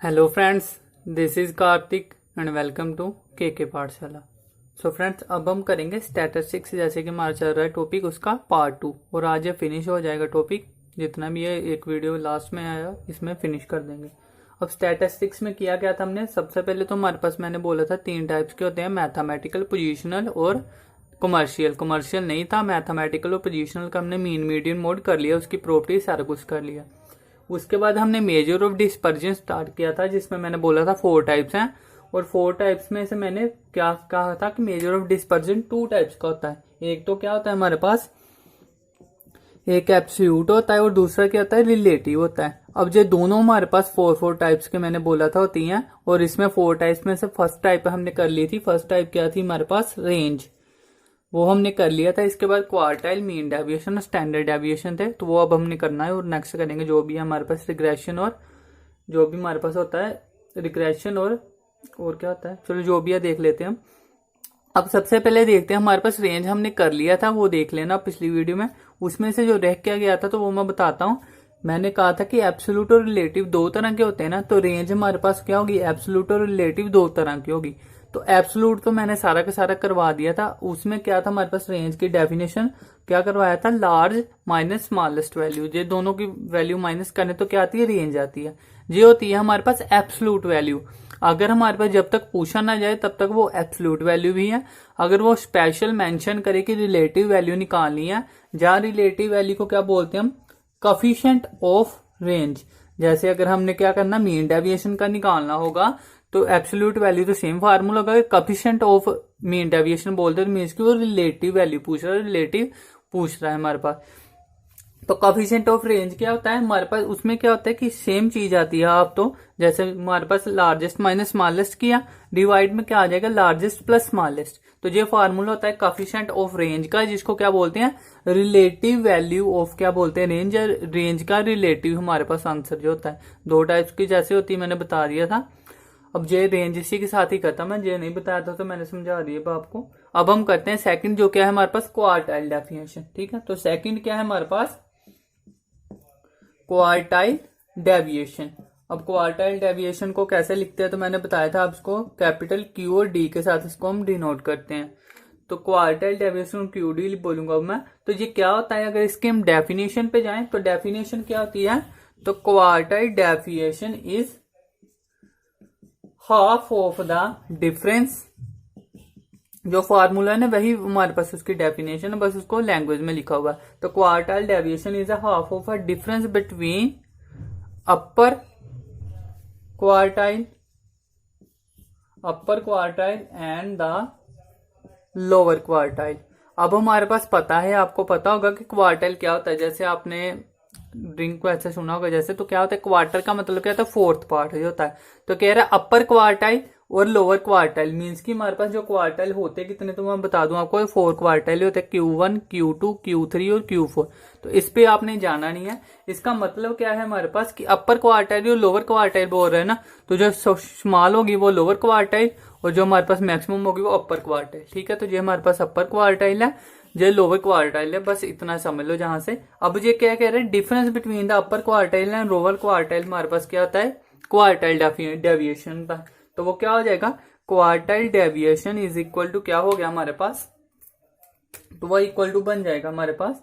Hello friends, this is Kartik and welcome to K Pathshala. So friends, अब हम करेंगे statistics. जैसे कि हमारा चल रहा है टॉपिक उसका पार्ट 2 और आज ये फिनिश हो जाएगा टॉपिक। जितना भी ये एक वीडियो लास्ट में आया इसमें फिनिश कर देंगे। अब स्टैटिस्टिक्स में किया क्या था हमने, सबसे पहले तो हमारे पास मैंने बोला था 3 टाइप्स के होते हैं, मैथमेटिकल, पोजिशनल और कमर्शियल। कमर्शियल नहीं था, मैथमेटिकल और पोजिशनल का हमने मीन मीडियन मोड कर लिया, उसकी प्रॉपर्टी सारा कुछ कर लिया। उसके बाद हमने मेजर ऑफ डिस्पर्जन स्टार्ट किया था, जिसमें मैंने बोला था 4 टाइप्स हैं। और 4 टाइप्स में से मैंने क्या कहा था कि मेजर ऑफ डिस्पर्जन 2 टाइप्स का होता है। एक तो क्या होता है हमारे पास, एक एब्सोल्यूट होता है और दूसरा क्या होता है, रिलेटिव होता है। अब ये दोनों हमारे पास 4 टाइप्स के मैंने बोला था होती हैं। और इसमें 4 टाइप्स में से फर्स्ट टाइप हमने कर ली थी। फर्स्ट टाइप क्या थी हमारे पास, रेंज, वो हमने कर लिया था। इसके बाद क्वार्टाइल, मीन डेविएशन और स्टैंडर्ड डेविएशन थे, तो वो अब हमने करना है। और नेक्स्ट करेंगे जो भी है हमारे पास रिग्रेशन, और जो भी हमारे पास होता है रिग्रेशन और क्या होता है, चलो जो भी है देख लेते हैं हम। अब सबसे पहले देखते हैं, हमारे पास रेंज हमने कर लिया था, वो देख लेना पिछली वीडियो में। उसमें से जो रह क्या गया था तो वो मैं बताता हूँ। मैंने कहा था कि एब्सोल्यूट और रिलेटिव 2 तरह के होते हैं ना, तो रेंज हमारे पास क्या होगी, एब्सोल्यूट और रिलेटिव 2 तरह की होगी। तो एब्सोल्यूट तो मैंने सारा का सारा करवा दिया था। उसमें क्या था हमारे पास, रेंज की डेफिनेशन क्या करवाया था, लार्ज माइनस स्मॉलेस्ट वैल्यू। ये दोनों की वैल्यू माइनस करने तो क्या आती है, रेंज आती है। ये होती है हमारे पास एब्सोल्यूट वैल्यू। अगर हमारे पास जब तक पूछा ना जाए तब तक वो एब्सोल्यूट वैल्यू भी है। अगर वो स्पेशल मेंशन करे कि रिलेटिव वैल्यू निकालनी है, जहां रिलेटिव वैल्यू को क्या बोलते हैं हम, कोफिशिएंट ऑफ रेंज। जैसे अगर हमने क्या करना, मीन डेविएशन का निकालना होगा, तो एब्सोल्यूट वैल्यू तो सेम फार्मूला होगा, कोफिशिएंट ऑफ मीन डेविएशन बोलते हैं, मीन्स की वो रिलेटिव वैल्यू पूछ रहा है, रिलेटिव पूछ रहा है हमारे पास। तो कोफिशिएंट ऑफ रेंज क्या होता है हमारे पास, उसमें क्या होता है कि सेम चीज आती है। आप तो जैसे हमारे पास लार्जेस्ट माइनस स्मॉलेस्ट किया, डिवाइड में क्या आ जाएगा, लार्जेस्ट प्लस स्मॉलेस्ट। तो ये फार्मूला होता है कोफिशिएंट ऑफ रेंज का, जिसको क्या बोलते हैं, रिलेटिव वैल्यू ऑफ क्या बोलते हैं, रेंज। रेंज का रिलेटिव हमारे पास आंसर जो होता है 2 टाइप्स की जैसे होती है, मैंने बता दिया था। अब जे रेंज इसी के साथ ही खत्म है, जे नहीं बताया था तो मैंने समझा दिया आपको। अब हम करते हैं सेकंड, जो क्या है हमारे पास, क्वार्टाइल डेफिनेशन। ठीक है, तो सेकंड क्या है हमारे पास, क्वार्टाइल डेविएशन। अब क्वार्टाइल डेविएशन को कैसे लिखते हैं तो मैंने बताया था, आप इसको कैपिटल क्यू और डी के साथ इसको हम डिनोट करते हैं। तो क्वार्टाइल डेविएशन क्यू डी बोलूंगा अब मैं। तो ये क्या होता है, अगर इसके हम डेफिनेशन पे जाएं तो डेफिनेशन क्या होती है, तो quartile deviation is half of the difference. जो फार्मूला है ना वही हमारे पास उसकी डेफिनेशन है, बस उसको लैंग्वेज में लिखा हुआ है। तो quartile deviation is a half of a difference between upper quartile and the lower quartile. अब हमारे पास पता है, आपको पता होगा कि क्वार्टाइल क्या होता है। जैसे आपने ड्रिंक को ऐसे सुना होगा जैसे, तो क्या होता है, क्वार्टर का मतलब क्या होता है, 4th पार्ट जो होता है। तो कह रहा है अपर क्वार्टाइल और लोअर क्वार्टाइल, मीन्स कि हमारे पास जो क्वार्टाइल होते हैं कितने, तो मैं बता दूं आपको, 4 क्वार्टाइल होते हैं, Q1, Q2, Q3 और Q4। तो इस पे आपने जाना नहीं है। इसका मतलब क्या है हमारे पास कि अपर क्वार्टाइल और लोअर क्वार्टाइल बोल रहे हैं ना, तो जो स्मॉल होगी वो लोअर क्वार्टाइल और जो हमारे पास मैक्सिमम होगी वो अपर क्वार्टाइल। ठीक है, तो ये हमारे पास अपर क्वार्टाइल है, जो लोअर क्वार्टाइल है, बस इतना समझ लो जहां से। अब ये क्या कह रहे हैं, difference between the upper quartile and lower quartile हमारे पास क्या होता है, क्वार्टाइल डेविएशन का। तो वो क्या हो जाएगा, quartile deviation is equal to क्या हो गया हमारे पास, तो वह इक्वल टू बन जाएगा हमारे पास,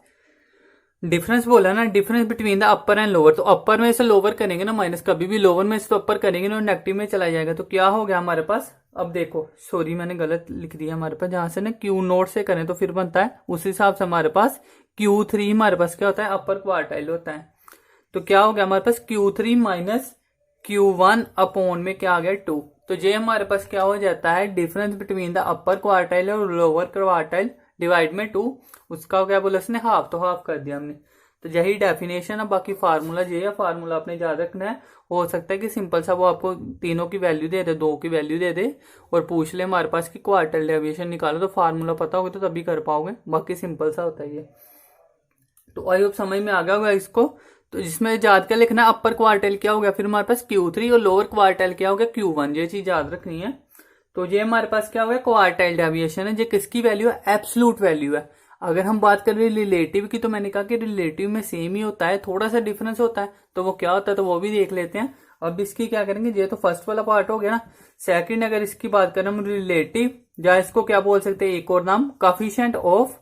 डिफरेंस बोला ना, difference between the upper and lower. तो अपर में से लोअर करेंगे ना माइनस, कभी भी लोअर में से तो अपर करेंगे ना, नेगेटिव में चला जाएगा। तो क्या हो गया हमारे पास, अब देखो सॉरी मैंने गलत लिख दिया हमारे पास, जहां से ना क्यू नोट से करें तो फिर बनता है उस हिसाब से हमारे पास Q3 हमारे पास क्या होता है, अपर क्वार्टाइल होता है। तो क्या हो गया हमारे पास, Q3 माइनस Q1 अपॉन में क्या आ गया 2। तो ये हमारे पास क्या हो जाता है, difference between the upper quartile और लोअर क्वार्टाइल डिवाइड में 2। उसका क्या बोला उसने, हाफ, तो हाफ कर दिया हमने। तो यही डेफिनेशन है, बाकी फार्मूला ये है, फार्मूला आपने याद रखना है। हो सकता है कि सिंपल सा वो आपको तीनों की वैल्यू दे दे, 2 की वैल्यू दे दे और पूछ ले हमारे पास कि क्वार्टाइल डेविएशन निकालो, तो फार्मूला पता होगा तो तभी कर पाओगे, बाकी सिंपल सा होता है ये। तो आई होप समझ में आ गया होगा इसको। तो जिसमें याद क्या लिखना है, अपर क्वार्टाइल क्या हो गया, फिर हमारे पास Q3 और लोअर क्वार्टाइल क्या हो गया, Q1, ये चीज याद रखनी है। तो ये हमारे पास क्या हो गया, क्वार्टाइल डेविएशन है, ये किसकी वैल्यू है, एब्सोल्यूट वैल्यू है। अगर हम बात करें रिलेटिव की, तो मैंने कहा कि रिलेटिव में सेम ही होता है, थोड़ा सा डिफरेंस होता है, तो वो क्या होता है तो वो भी देख लेते हैं। अब इसकी क्या करेंगे, ये तो फर्स्ट वाला पार्ट हो गया ना। सेकंड अगर इसकी बात करें हम रिलेटिव, या इसको क्या बोल सकते हैं एक और नाम, कॉफिशिएंट ऑफ,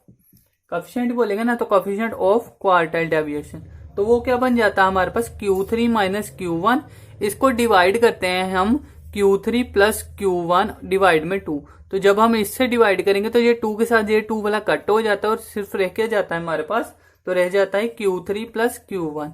कॉफिशिएंट बोलेंगे ना तो कॉफिशिएंट ऑफ क्वार्टाइल डेविएशन। तो वो क्या बन जाता है हमारे पास Q3 माइनस Q1। इसको डिवाइड करते हैं हम Q3 प्लस Q1 डिवाइड में 2। तो जब हम इससे डिवाइड करेंगे तो ये 2 के साथ ये 2 वाला कट हो जाता है और सिर्फ रह के जाता है हमारे पास, तो रह जाता है Q3 प्लस Q1।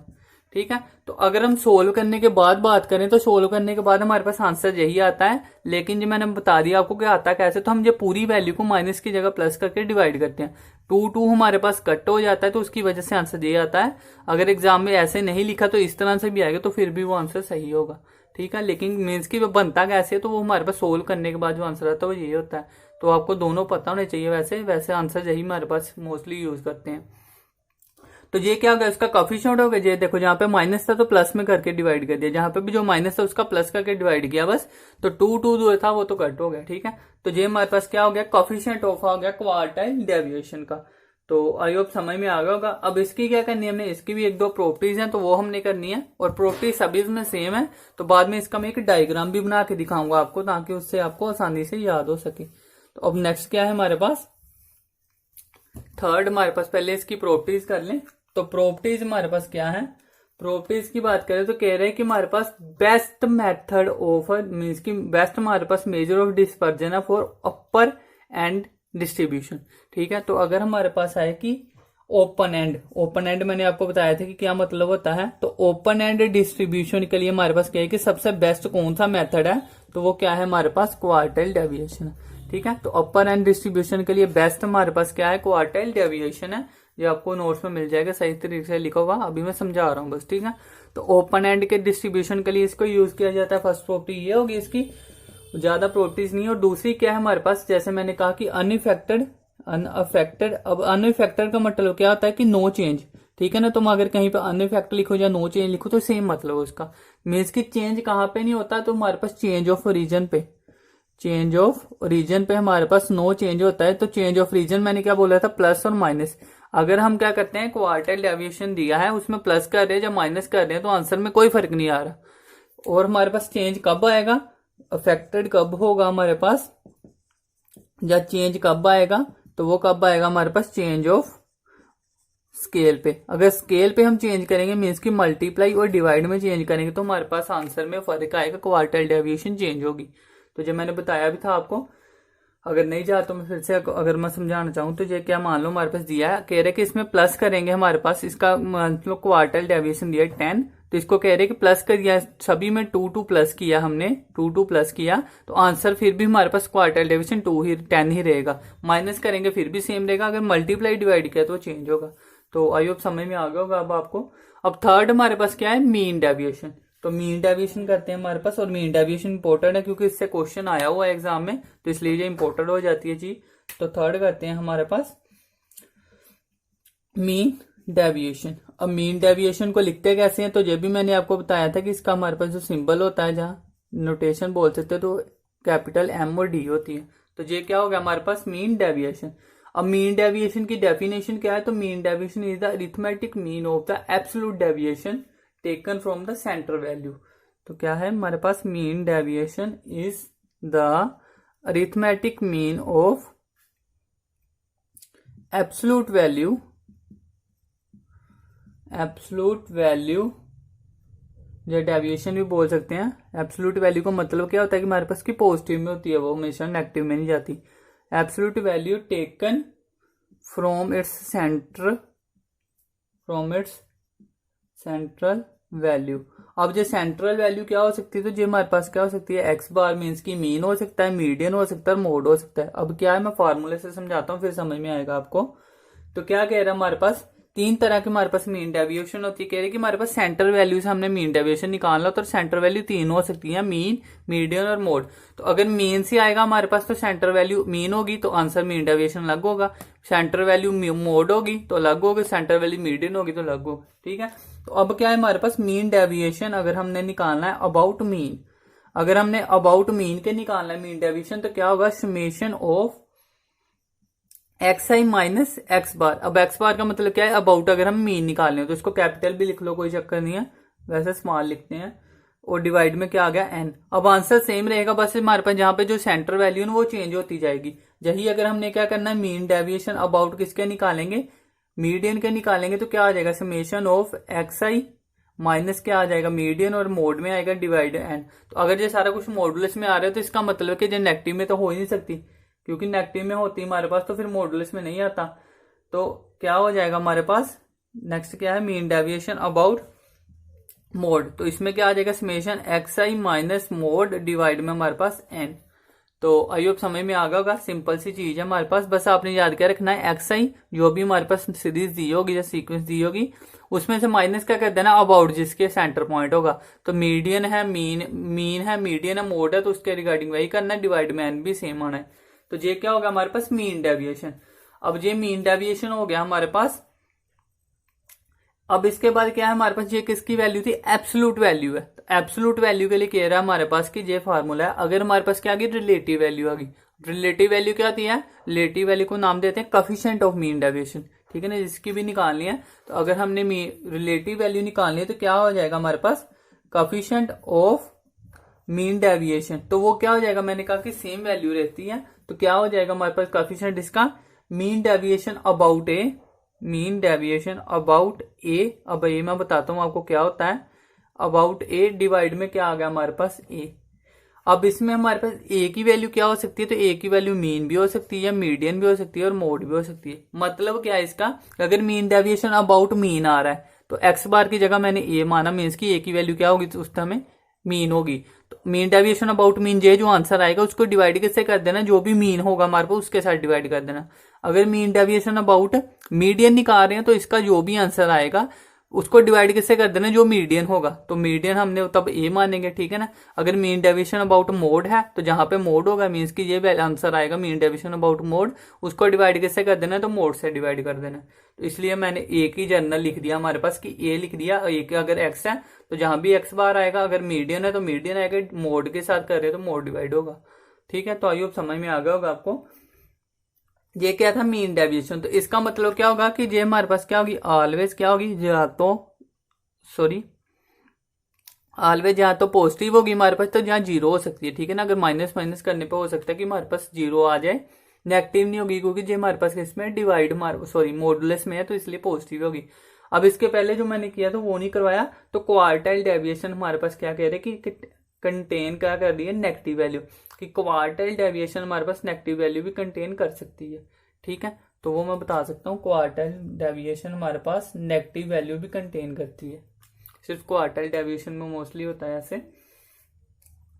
ठीक है, तो अगर हम सोल्व करने के बाद बात करें तो सोल्व करने के बाद हमारे पास आंसर यही आता है। लेकिन जो मैंने बता दिया आपको क्या आता है कैसे, तो हम जो पूरी वैल्यू को माइनस की जगह प्लस करके डिवाइड करते हैं। 2 हमारे पास कट हो जाता है तो उसकी वजह से आंसर यही आता है। अगर एग्जाम में ऐसे नहीं लिखा तो इस तरह से भी आएगा तो फिर भी वो आंसर सही होगा। ठीक है, लेकिन मीन्स की वो बनता कैसे है तो वो हमारे पास सोल्व करने के बाद जो आंसर आता है वो यही होता है। तो आपको दोनों पता होने चाहिए। वैसे आंसर यही हमारे पास मोस्टली यूज करते हैं। तो ये क्या होगा, इसका कॉफिशिएंट हो गया। ये देखो जहां पे माइनस था तो प्लस में करके डिवाइड कर दिया, जहां पे भी जो माइनस था उसका प्लस करके डिवाइड किया बस। तो 2 जो था वो तो कट हो गया। ठीक है, तो ये हमारे पास क्या हो गया, कॉफिशिएंट ऑफ आ गया क्वार्टाइल डेविएशन का। तो आई होप समझ में आ गया होगा। अब इसकी क्या करनी है हमने, इसकी भी 1-2 प्रॉपर्टीज हैं तो वो हमने करनी है, और प्रॉपर्टीज सभी में सेम है। तो बाद में इसका मैं एक डायग्राम भी बना के दिखाऊंगा आपको, ताकि उससे आपको आसानी से याद हो सके। तो अब नेक्स्ट क्या है हमारे पास, थर्ड हमारे पास, पहले इसकी प्रॉपर्टीज कर लें। तो प्रॉपर्टीज हमारे पास क्या है, प्रॉपर्टीज की बात करें तो कह रहे हैं कि हमारे पास बेस्ट मेथड ऑफ मीन्स की बेस्ट हमारे पास मेजर ऑफ डिस्पर्जन है फॉर अपर एंड डिस्ट्रीब्यूशन। ठीक है, तो अगर हमारे पास आए कि ओपन एंड मैंने आपको बताया था कि क्या मतलब होता है। तो ओपन एंड डिस्ट्रीब्यूशन के लिए हमारे पास क्या है कि सबसे बेस्ट कौन सा मेथड है, तो वो क्या है हमारे पास क्वार्टाइल डेविएशन। ठीक है, तो अपर एंड डिस्ट्रीब्यूशन के लिए बेस्ट हमारे पास क्या है, क्वार्टाइल डेविएशन है। ये आपको नोट्स में मिल जाएगा, सही तरीके से लिखा हुआ, अभी मैं समझा रहा हूँ बस। ठीक है, तो ओपन एंड के डिस्ट्रीब्यूशन के लिए इसको यूज किया जाता है। फर्स्ट प्रॉपर्टी ये होगी इसकी, ज्यादा प्रॉपर्टीज नहीं। और दूसरी क्या है हमारे पास, जैसे मैंने कहा कि अनइफेक्टेड। अब अनइफेक्टेड का मतलब क्या होता है कि नो चेंज। ठीक है ना, तुम अगर कहीं पे अनइफेक्ट लिखो या नो चेंज लिखो तो सेम मतलब उसका मीन्स की चेंज कहाँ पे नहीं होता, तो हमारे पास चेंज ऑफ रीजन पे, चेंज ऑफ रीजन पे हमारे पास नो चेंज होता है। तो चेंज ऑफ रीजन मैंने क्या बोला था, प्लस और माइनस। अगर हम क्या करते हैं, क्वार्टाइल डेविएशन दिया है उसमें प्लस कर रहे हैं या माइनस कर रहे हैं तो आंसर में कोई फर्क नहीं आ रहा। और हमारे पास चेंज कब आएगा, अफेक्टेड कब होगा हमारे पास, या चेंज कब आएगा, तो वो कब आएगा हमारे पास चेंज ऑफ स्केल पे। अगर स्केल पे हम चेंज करेंगे मीन्स की मल्टीप्लाई और डिवाइड में चेंज करेंगे तो हमारे पास आंसर में फर्क आएगा, क्वार्टाइल डेविएशन चेंज होगी। तो जो मैंने बताया भी था आपको, अगर नहीं जा तो मैं फिर से अगर मैं समझाना चाहूँ तो ये क्या, मान लो हमारे पास दिया है, कह रहे कि इसमें प्लस करेंगे हमारे पास, इसका मतलब क्वार्टाइल डेविएशन दिया है 10, तो इसको कह रहे कि प्लस कर दिया, सभी में 2 प्लस किया हमने, 2 प्लस किया तो आंसर फिर भी हमारे पास क्वार्टाइल डेविएशन 10 ही रहेगा। माइनस करेंगे फिर भी सेम रहेगा, अगर मल्टीप्लाई डिवाइड किया तो चेंज होगा। तो आई होप समझ में आ गया होगा अब आपको। अब थर्ड हमारे पास क्या है, मीन डेविएशन। तो मीन डेविएशन करते हैं हमारे पास, और मीन डेविएशन इंपॉर्टेंट है क्योंकि इससे क्वेश्चन आया हुआ है एग्जाम में, तो इसलिए ये इंपॉर्टेंट हो जाती है चीज। तो थर्ड करते हैं हमारे पास मीन डेविएशन। अब मीन डेविएशन को लिखते कैसे हैं, तो ये भी मैंने आपको बताया था कि इसका हमारे पास जो सिंबल होता है, जहाँ नोटेशन बोल सकते हो, तो कैपिटल M और D होती है। तो ये क्या हो गया हमारे पास, मीन डेविएशन। अब मीन डेविएशन की डेफिनेशन क्या है, तो mean deviation is the arithmetic mean of the absolute deviation taken from the centre value. तो क्या है हमारे पास, mean deviation is the arithmetic mean of absolute value, या डेविएशन भी बोल सकते हैं। एब्सोल्यूट वैल्यू का मतलब क्या होता है कि हमारे पास की पॉजिटिव में होती है, वो हमेशा नेगेटिव में नहीं जाती। Absolute value taken from its central value. अब जो सेंट्रल वैल्यू क्या हो सकती है, तो जो हमारे पास क्या हो सकती है, एक्स बार मीन्स की मीन हो सकता है, मीडियन हो सकता है, मोड हो सकता है। अब क्या है, मैं फार्मूले से समझाता हूँ फिर समझ में आएगा आपको। तो क्या कह रहा है हमारे पास, 3 तरह की हमारे पास मीन डेविएशन होती है। कह रहे कि हमारे पास सेंटर वैल्यू से हमने मीन डेविएशन निकालना, तो सेंटर वैल्यू 3 हो सकती है, मीन, मीडियन और मोड। तो अगर मीन से आएगा हमारे पास तो सेंटर वैल्यू मीन होगी तो आंसर मीन डेविएशन अलग होगा, सेंटर वैल्यू मोड होगी तो अलग होगी, सेंटर वैल्यू मीडियन होगी तो अलग होगी। ठीक है, तो अब क्या है हमारे पास, मीन डेविएशन अगर हमने निकालना है अबाउट मीन, अगर हमने अबाउट मीन के निकालना है मीन डेविएशन, तो क्या होगा, summation of XI minus x bar. अब एक्स बार का मतलब क्या है, अबाउट अगर हम मीन निकाल रहे हैं तो इसको कैपिटल भी लिख लो, कोई चक्कर नहीं है, वैसे स्मॉल लिखते हैं। और डिवाइड में क्या आ गया n। अब आंसर सेम रहेगा, बस हमारे पास जहां पे जो सेंटर वैल्यू है वो चेंज होती जाएगी। यही अगर हमने क्या करना है, मीन डेविएशन अबाउट किसके निकालेंगे, मीडियन के निकालेंगे, तो क्या आ जाएगा summation of x I minus क्या आ जाएगा मीडियन, और मोड में आएगा डिवाइड एन। तो अगर ये सारा कुछ मॉडुलस में आ रहा है तो इसका मतलब है कि जो नेगेटिव में तो हो ही नहीं सकती, क्योंकि नेगेटिव में होती है हमारे पास तो फिर मॉडुलस में नहीं आता। तो क्या हो जाएगा हमारे पास, नेक्स्ट क्या है, मीन डेविएशन अबाउट मोड। तो इसमें क्या आ जाएगा समेशन एक्स आई माइनस मोड डिवाइड में हमारे पास एन। तो आई होप समझ में आ गया होगा, सिंपल सी चीज है हमारे पास, बस आपने याद क्या रखना है, एक्स आई जो भी हमारे पास सीरीज दी होगी या सीक्वेंस दी होगी उसमें से माइनस क्या कर देना अबाउट जिसके सेंटर पॉइंट होगा। तो मीडियन है, मीन है, मीडियन है, मोड है, तो उसके रिगार्डिंग वही करना है, डिवाइड में एन भी सेम आना है। तो ये क्या होगा हमारे पास मीन डेविएशन। अब ये मीन डेविएशन हो गया हमारे पास। अब इसके बाद क्या है हमारे पास, ये किसकी वैल्यू थी, एब्सोल्यूट वैल्यू है। तो एब्सोल्यूट वैल्यू के लिए कह रहा है हमारे पास कि ये फार्मूला है। अगर हमारे पास क्या आ गई, रिलेटिव वैल्यू आ गई। रिलेटिव वैल्यू क्या आती है, रिलेटिव वैल्यू को नाम देते हैं कोएफिशिएंट ऑफ मीन डेविएशन, ठीक है ना, जिसकी भी निकालनी है। तो अगर हमने रिलेटिव वैल्यू निकालनी है तो क्या हो जाएगा हमारे पास, कोएफिशिएंट ऑफ मीन डेविएशन। तो वो क्या हो जाएगा, मैंने कहा कि सेम वैल्यू रहती है, तो क्या हो जाएगा हमारे पास कोएफिशिएंट इसका, mean deviation about a, mean deviation about a. अब ए मैं बताता हूं आपको क्या होता है, अबाउट ए डिवाइड में क्या आ गया हमारे पास ए। अब इसमें हमारे पास ए की वैल्यू क्या हो सकती है, तो ए की वैल्यू मीन भी हो सकती है, मीडियन भी हो सकती है, और मोड भी हो सकती है। मतलब क्या है इसका, अगर मीन डेविएशन अबाउट मीन आ रहा है तो एक्स बार की जगह मैंने ए माना, मीन्स की ए की वैल्यू क्या होगी उस समय मीन होगी। तो मीन डेविएशन अबाउट मीन जे जो आंसर आएगा उसको डिवाइड किससे कर देना, जो भी मीन होगा हमारे पास उसके साथ डिवाइड कर देना। अगर मीन डेविएशन अबाउट मीडियन निकाल रहे हैं तो इसका जो भी आंसर आएगा उसको डिवाइड किससे कर देना, जो मीडियन होगा। तो मीडियन हमने तब ए मानेंगे, ठीक है ना। अगर मीन डेविएशन अबाउट मोड है तो जहां पे मोड होगा मीन्स की ये आंसर आएगा मीन डेविएशन अबाउट मोड, उसको डिवाइड किससे कर देना, तो मोड से डिवाइड कर देना। तो इसलिए मैंने ए की जर्नल लिख दिया हमारे पास कि ए लिख दिया, ए के अगर एक्स है तो जहां भी एक्स बार आएगा, अगर मीडियन है तो मीडियन आएगा, मोड के साथ कर रहे तो मोड डिवाइड होगा, ठीक है। तो आई होप समझ में आ गया होगा आपको। ये क्या था, मीन डेविएशन। तो इसका मतलब क्या होगा कि ये हमारे पास क्या होगी, ऑलवेज क्या होगी, या तो ऑलवेज या तो पॉजिटिव होगी हमारे पास, तो जहाँ जीरो हो सकती है, ठीक है ना। अगर माइनस माइनस करने पे हो सकता है कि हमारे पास जीरो आ जाए, नेगेटिव नहीं होगी, क्योंकि जो हमारे पास इसमें डिवाइड मॉडुलस में है तो इसलिए पॉजिटिव होगी। अब इसके पहले जो मैंने किया था वो नहीं करवाया, तो क्वार्टाइल डेविएशन हमारे पास क्या कह रहे हैं कि कंटेन क्या कर रही है, नेगेटिव वैल्यू, कि क्वार्टाइल डेविएशन हमारे पास नेगेटिव वैल्यू भी कंटेन कर सकती है, ठीक है। तो वो मैं बता सकता हूँ, क्वार्टाइल डेविएशन हमारे पास नेगेटिव वैल्यू भी कंटेन करती है, सिर्फ क्वार्टाइल डेविएशन में मोस्टली होता है ऐसे।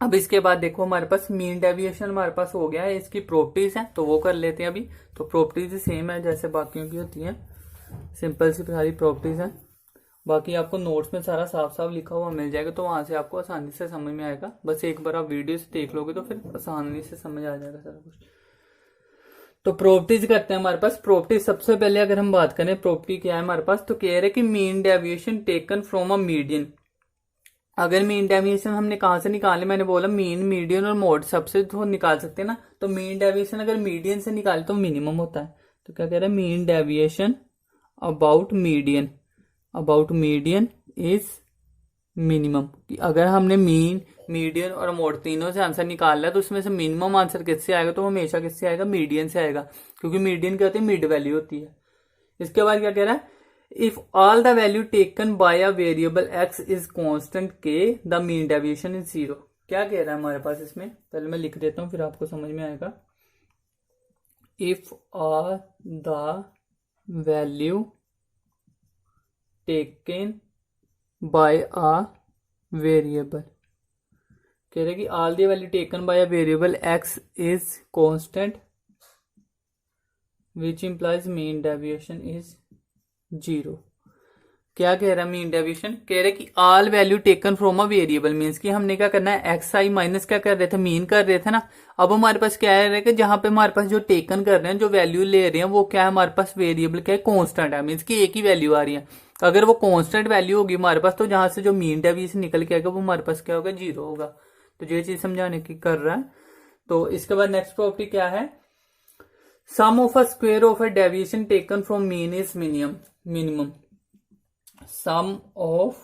अब इसके बाद देखो हमारे पास मीन डेविएशन हमारे पास हो गया है, इसकी प्रॉपर्टीज है तो वो कर लेते हैं अभी। तो प्रॉपर्टीज सेम है जैसे बाकियों की होती है, सिंपल सी सारी प्रॉपर्टीज है। बाकी आपको नोट्स में सारा साफ साफ लिखा हुआ मिल जाएगा, तो वहां से आपको आसानी से समझ में आएगा। बस एक बार आप वीडियो से देख लोगे तो फिर आसानी से समझ आ जाएगा सारा कुछ। तो प्रॉपर्टीज करते हैं हमारे पास। प्रॉपर्टीज सबसे पहले अगर हम बात करें प्रॉपर्टी क्या है हमारे पास, तो कह रहे हैं कि mean deviation taken from a median. अगर मीन डेविएशन हमने कहां से निकाले, मैंने बोला मीन, मीडियन और मोड सबसे तो निकाल सकते हैं ना। तो मीन डेविएशन अगर मीडियन से निकाले तो मिनिमम होता है। तो क्या कह रहे हैं, mean deviation about median, about median is minimum. कि अगर हमने मीन, मीडियन और मोड तीनों से आंसर निकाल लिया तो उसमें से मिनिमम आंसर किससे आएगा, तो हमेशा किससे आएगा, मीडियन से आएगा, क्योंकि मीडियन क्या होती है, मिड वैल्यू होती है। इसके बाद क्या कह रहा है, if all the value taken by a variable x is constant k, the mean deviation is zero. क्या कह रहा है हमारे पास इसमें, पहले मैं लिख देता हूं फिर आपको समझ में आएगा। If all the value taken by a variable, कह रहे कि all the value taken by a variable x is constant which implies mean deviation is zero. क्या कह रहा है मीन डेविएशन, कह रहे कि all value taken from a variable, means कि हमने क्या करना है, एक्स आई माइनस क्या कर रहे थे, मीन कर रहे थे ना। अब हमारे पास क्या है कि जहां पे हमारे पास जो टेकन कर रहे हैं, जो वैल्यू ले रहे हैं, वो क्या है हमारे पास वेरिएबल क्या है, कांस्टेंट है, मीन्स कि एक ही वैल्यू आ रही है। अगर वो कांस्टेंट वैल्यू होगी हमारे पास, तो जहां से जो मीन डेविएशन निकल के आएगा वो हमारे पास क्या होगा, जीरो होगा। तो ये चीज समझाने की कर रहा है। तो इसके बाद नेक्स्ट प्रॉपर्टी क्या है, sum of a square of a deviation taken from mean is minimum. Sum of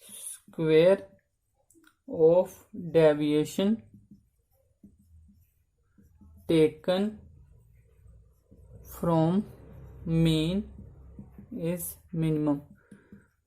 square of deviation taken from mean is minimum.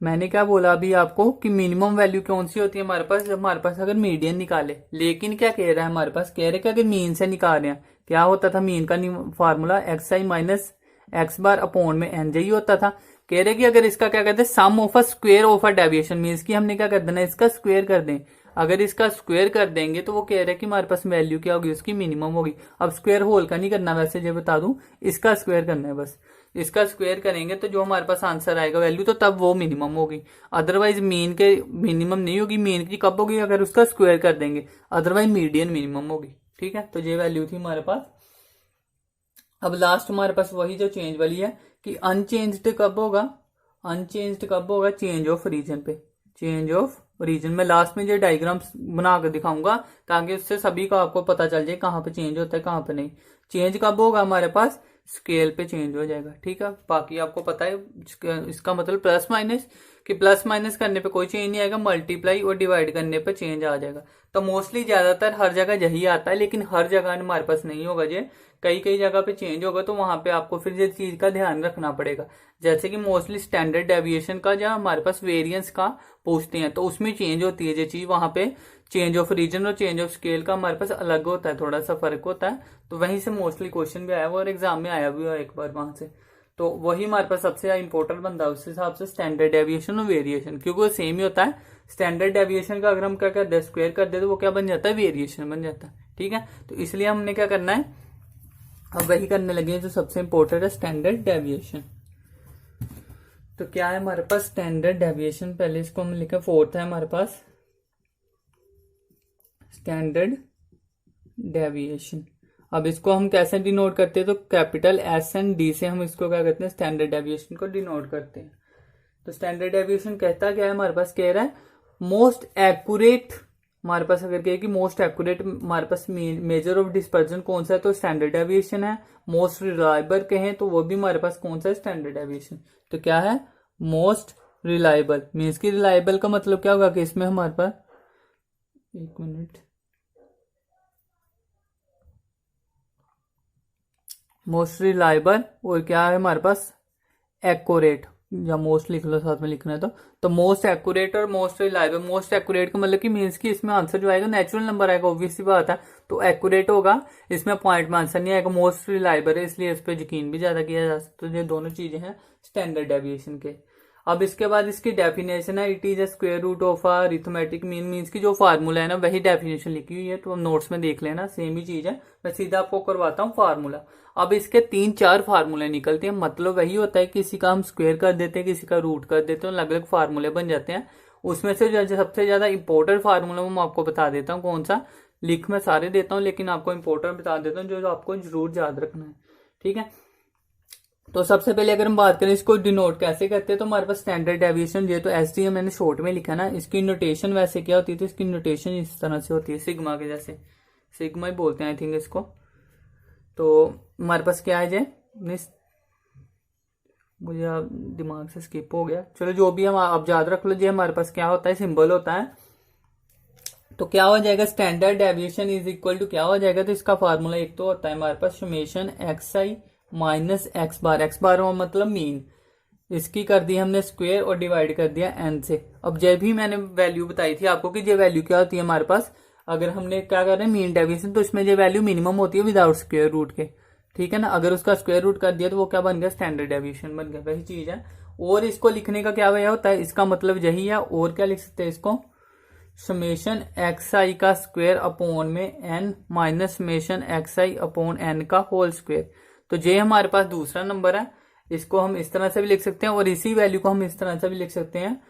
मैंने क्या बोला अभी आपको कि मिनिमम वैल्यू कौन सी होती है हमारे पास, जब हमारे पास अगर मीडियन निकाले। लेकिन क्या कह रहा है हमारे पास, कह रहे कि अगर मीन से निकाल रहे हैं, क्या होता था मीन का फार्मूला एक्स आई माइनस एक्स बार अपॉन में एन जे होता था। कह रहे कि अगर इसका क्या कहते हैं sum of a square of a deviation, means की हमने क्या कर देना, इसका स्क्वायर कर दें। अगर इसका स्क्वायर कर देंगे तो वो कह रहे हैं कि हमारे पास वैल्यू क्या होगी, उसकी मिनिमम होगी। अब स्क्वायर होल का नहीं करना, वैसे जो बता दूं इसका स्क्वायर करना है बस। इसका स्क्वायर करेंगे तो जो हमारे पास आंसर आएगा वैल्यू, तो तब वो मिनिमम होगी। अदरवाइज मीन के मिनिमम नहीं होगी। मीन की कब होगी, अगर उसका स्क्वायर कर देंगे। अदरवाइज मीडियन मिनिमम होगी। ठीक है, तो ये वैल्यू थी हमारे पास। अब लास्ट हमारे पास वही जो चेंज वाली है कि अनचेंज्ड कब होगा, अनचेंज्ड कब होगा, चेंज ऑफ रीजन पे। चेंज ऑफ रीजन में लास्ट में जो डायग्राम बना कर दिखाऊंगा ताकि उससे सभी को आपको पता चल जाए कहाँ पे चेंज होता है कहाँ पे नहीं। चेंज कब होगा हमारे पास, स्केल पे चेंज हो जाएगा। ठीक है, बाकी आपको पता है इसका मतलब प्लस माइनस, कि प्लस माइनस करने पे कोई चेंज नहीं आएगा, मल्टीप्लाई और डिवाइड करने पे चेंज आ जाएगा। तो मोस्टली ज्यादातर हर जगह यही आता है, लेकिन हर जगह हमारे पास नहीं होगा। ये कई कई जगह पे चेंज होगा, तो वहां पे आपको फिर ये चीज का ध्यान रखना पड़ेगा। जैसे कि मोस्टली स्टैंडर्ड डेविएशन का या हमारे पास वेरिएंस का पूछते हैं, तो उसमें चेंज होती है ये चीज। वहां पे चेंज ऑफ रीजन और चेंज ऑफ स्केल का हमारे पास अलग होता है, थोड़ा सा फर्क होता है। तो वहीं से मोस्टली क्वेश्चन भी आया हुआ और एग्जाम में आया भी हुआ एक बार वहां से। तो वही हमारे पास सबसे इंपॉर्टेंट बनता है उस हिसाब से, स्टैंडर्ड डेविएशन और वेरिएशन, क्योंकि वो सेम ही होता है। स्टैंडर्ड डेविएशन का अगर हम क्या कर दे, स्क्वायर कर दे, तो वो क्या बन जाता है, वेरिएशन बन जाता है। ठीक है, तो इसलिए हमने क्या करना है, अब वही करने लगे जो सबसे इंपॉर्टेंट है, स्टैंडर्ड डेविएशन। तो क्या है हमारे पास स्टैंडर्ड डेविएशन, पहले इसको हम लिखे, फोर्थ है हमारे पास स्टैंडर्ड डेविएशन। अब इसको हम कैसे डिनोट करते हैं, तो कैपिटल एस एंड डी से हम इसको क्या करते हैं, स्टैंडर्ड डेविएशन को डिनोट करते हैं। तो स्टैंडर्ड डेविएशन कहता क्या है हमारे पास, कह रहा है मोस्ट एक्यूरेट। हमारे पास अगर कहे कि मोस्ट एक्यूरेट हमारे पास मेजर ऑफ डिस्पर्जन कौन सा है, तो स्टैंडर्ड डेविएशन है। मोस्ट रिलायबल कहें तो वो भी हमारे पास कौन सा है, स्टैंडर्ड डेविएशन। तो क्या है, मोस्ट रिलायबल। मीन्स की रिलायबल का मतलब क्या होगा कि इसमें हमारे पास, एक मिनट, मोस्ट रिलायबल और क्या है हमारे पास, एक्यूरेट, या मोस्ट लिख लो साथ में लिखना है तो मोस्ट एक्यूरेट और मोस्ट रिलायबल। मोस्ट एक्यूरेट का मतलब कि मीन्स कि इसमें आंसर जो आएगा नेचुरल नंबर आएगा, ऑब्वियस सी बात है, तो एक्यूरेट होगा, इसमें पॉइंट में आंसर नहीं आएगा। मोस्ट रिलायबल है इसलिए इस पर यकीन भी ज्यादा किया जा सकता है। तो ये दोनों चीजें हैं स्टैंडर्ड डेविएशन के। अब इसके बाद इसकी डेफिनेशन है, it is a square root of a arithmetic mean. Means की जो फार्मूला है ना वही डेफिनेशन लिखी हुई है, तो नोट्स में देख लेना, सेम ही चीज है। मैं सीधा आपको करवाता हूँ फार्मूला। अब इसके 3-4 फार्मूले निकलते हैं, मतलब वही होता है किसी का हम स्क्वायर कर देते हैं, किसी का रूट कर देते हैं, अलग अलग फार्मूले बन जाते हैं। उसमें से जो सबसे ज्यादा इंपॉर्टेंट फार्मूला मैं आपको बता देता हूँ कौन सा। लिख मैं सारे देता हूँ, लेकिन आपको इंपॉर्टेंट बता देता हूँ जो आपको जरूर याद रखना है। ठीक है, तो सबसे पहले अगर हम बात करें इसको डिनोट कैसे करते हैं, तो हमारे पास स्टैंडर्ड डेविएशन, ये तो एस डी मैंने शॉर्ट में लिखा ना, इसकी नोटेशन वैसे क्या होती है, तो इसकी नोटेशन इस तरह से होती है, सिग्मा के जैसे, सिग्मा ही बोलते हैं आई थिंक इसको। तो हमारे पास क्या है जे, मुझे दिमाग से स्किप हो गया, चलो जो भी हम आप याद रख लो, जी हमारे पास क्या होता है, सिंबल होता है। तो क्या हो जाएगा, standard deviation is equal to क्या हो जाएगा, तो इसका फार्मूला एक तो होता है हमारे पास समेशन एक्स आई माइनस एक्स बार मतलब मीन, इसकी कर दी हमने स्क्वायर और डिवाइड कर दिया एन से। अब जब भी मैंने वैल्यू बताई थी आपको कि ये वैल्यू क्या होती है हमारे पास, अगर हमने क्या कर रहे हैं मीन डेविएशन, तो इसमें ये वैल्यू मिनिमम होती है विदाउट स्क्वायर रूट के। ठीक है ना, अगर उसका स्क्वायर रूट कर दिया तो वो क्या बन गया, स्टैंडर्ड डेविएशन बन गया, वही चीज है। और इसको लिखने का क्या वजह होता है, इसका मतलब यही है। और क्या लिख सकते हैं इसको, समेशन एक्स आई का स्क्वायर अपॉन में एन माइनस समेशन एक्स आई अपॉन एन का होल स्क्वायर। तो ये हमारे पास दूसरा नंबर है, इसको हम इस तरह से भी लिख सकते हैं और इसी वैल्यू को हम इस तरह से भी लिख सकते हैं।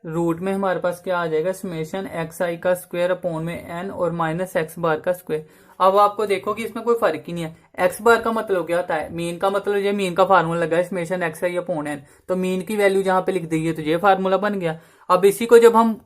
रूट में हमारे पास क्या आ जाएगा, समेशन एक्स आई का स्क्वायर अपॉन में एन और माइनस एक्स बार का स्क्वायर। अब आपको देखो कि इसमें कोई फर्क ही नहीं है। एक्स बार का मतलब क्या होता है, मीन का मतलब, ये मीन का फार्मूला लगा है समेशन एक्स आई अपॉन एन, तो मीन की वैल्यू जहां पे लिख दी है तो ये फार्मूला बन गया। अब इसी को जब हम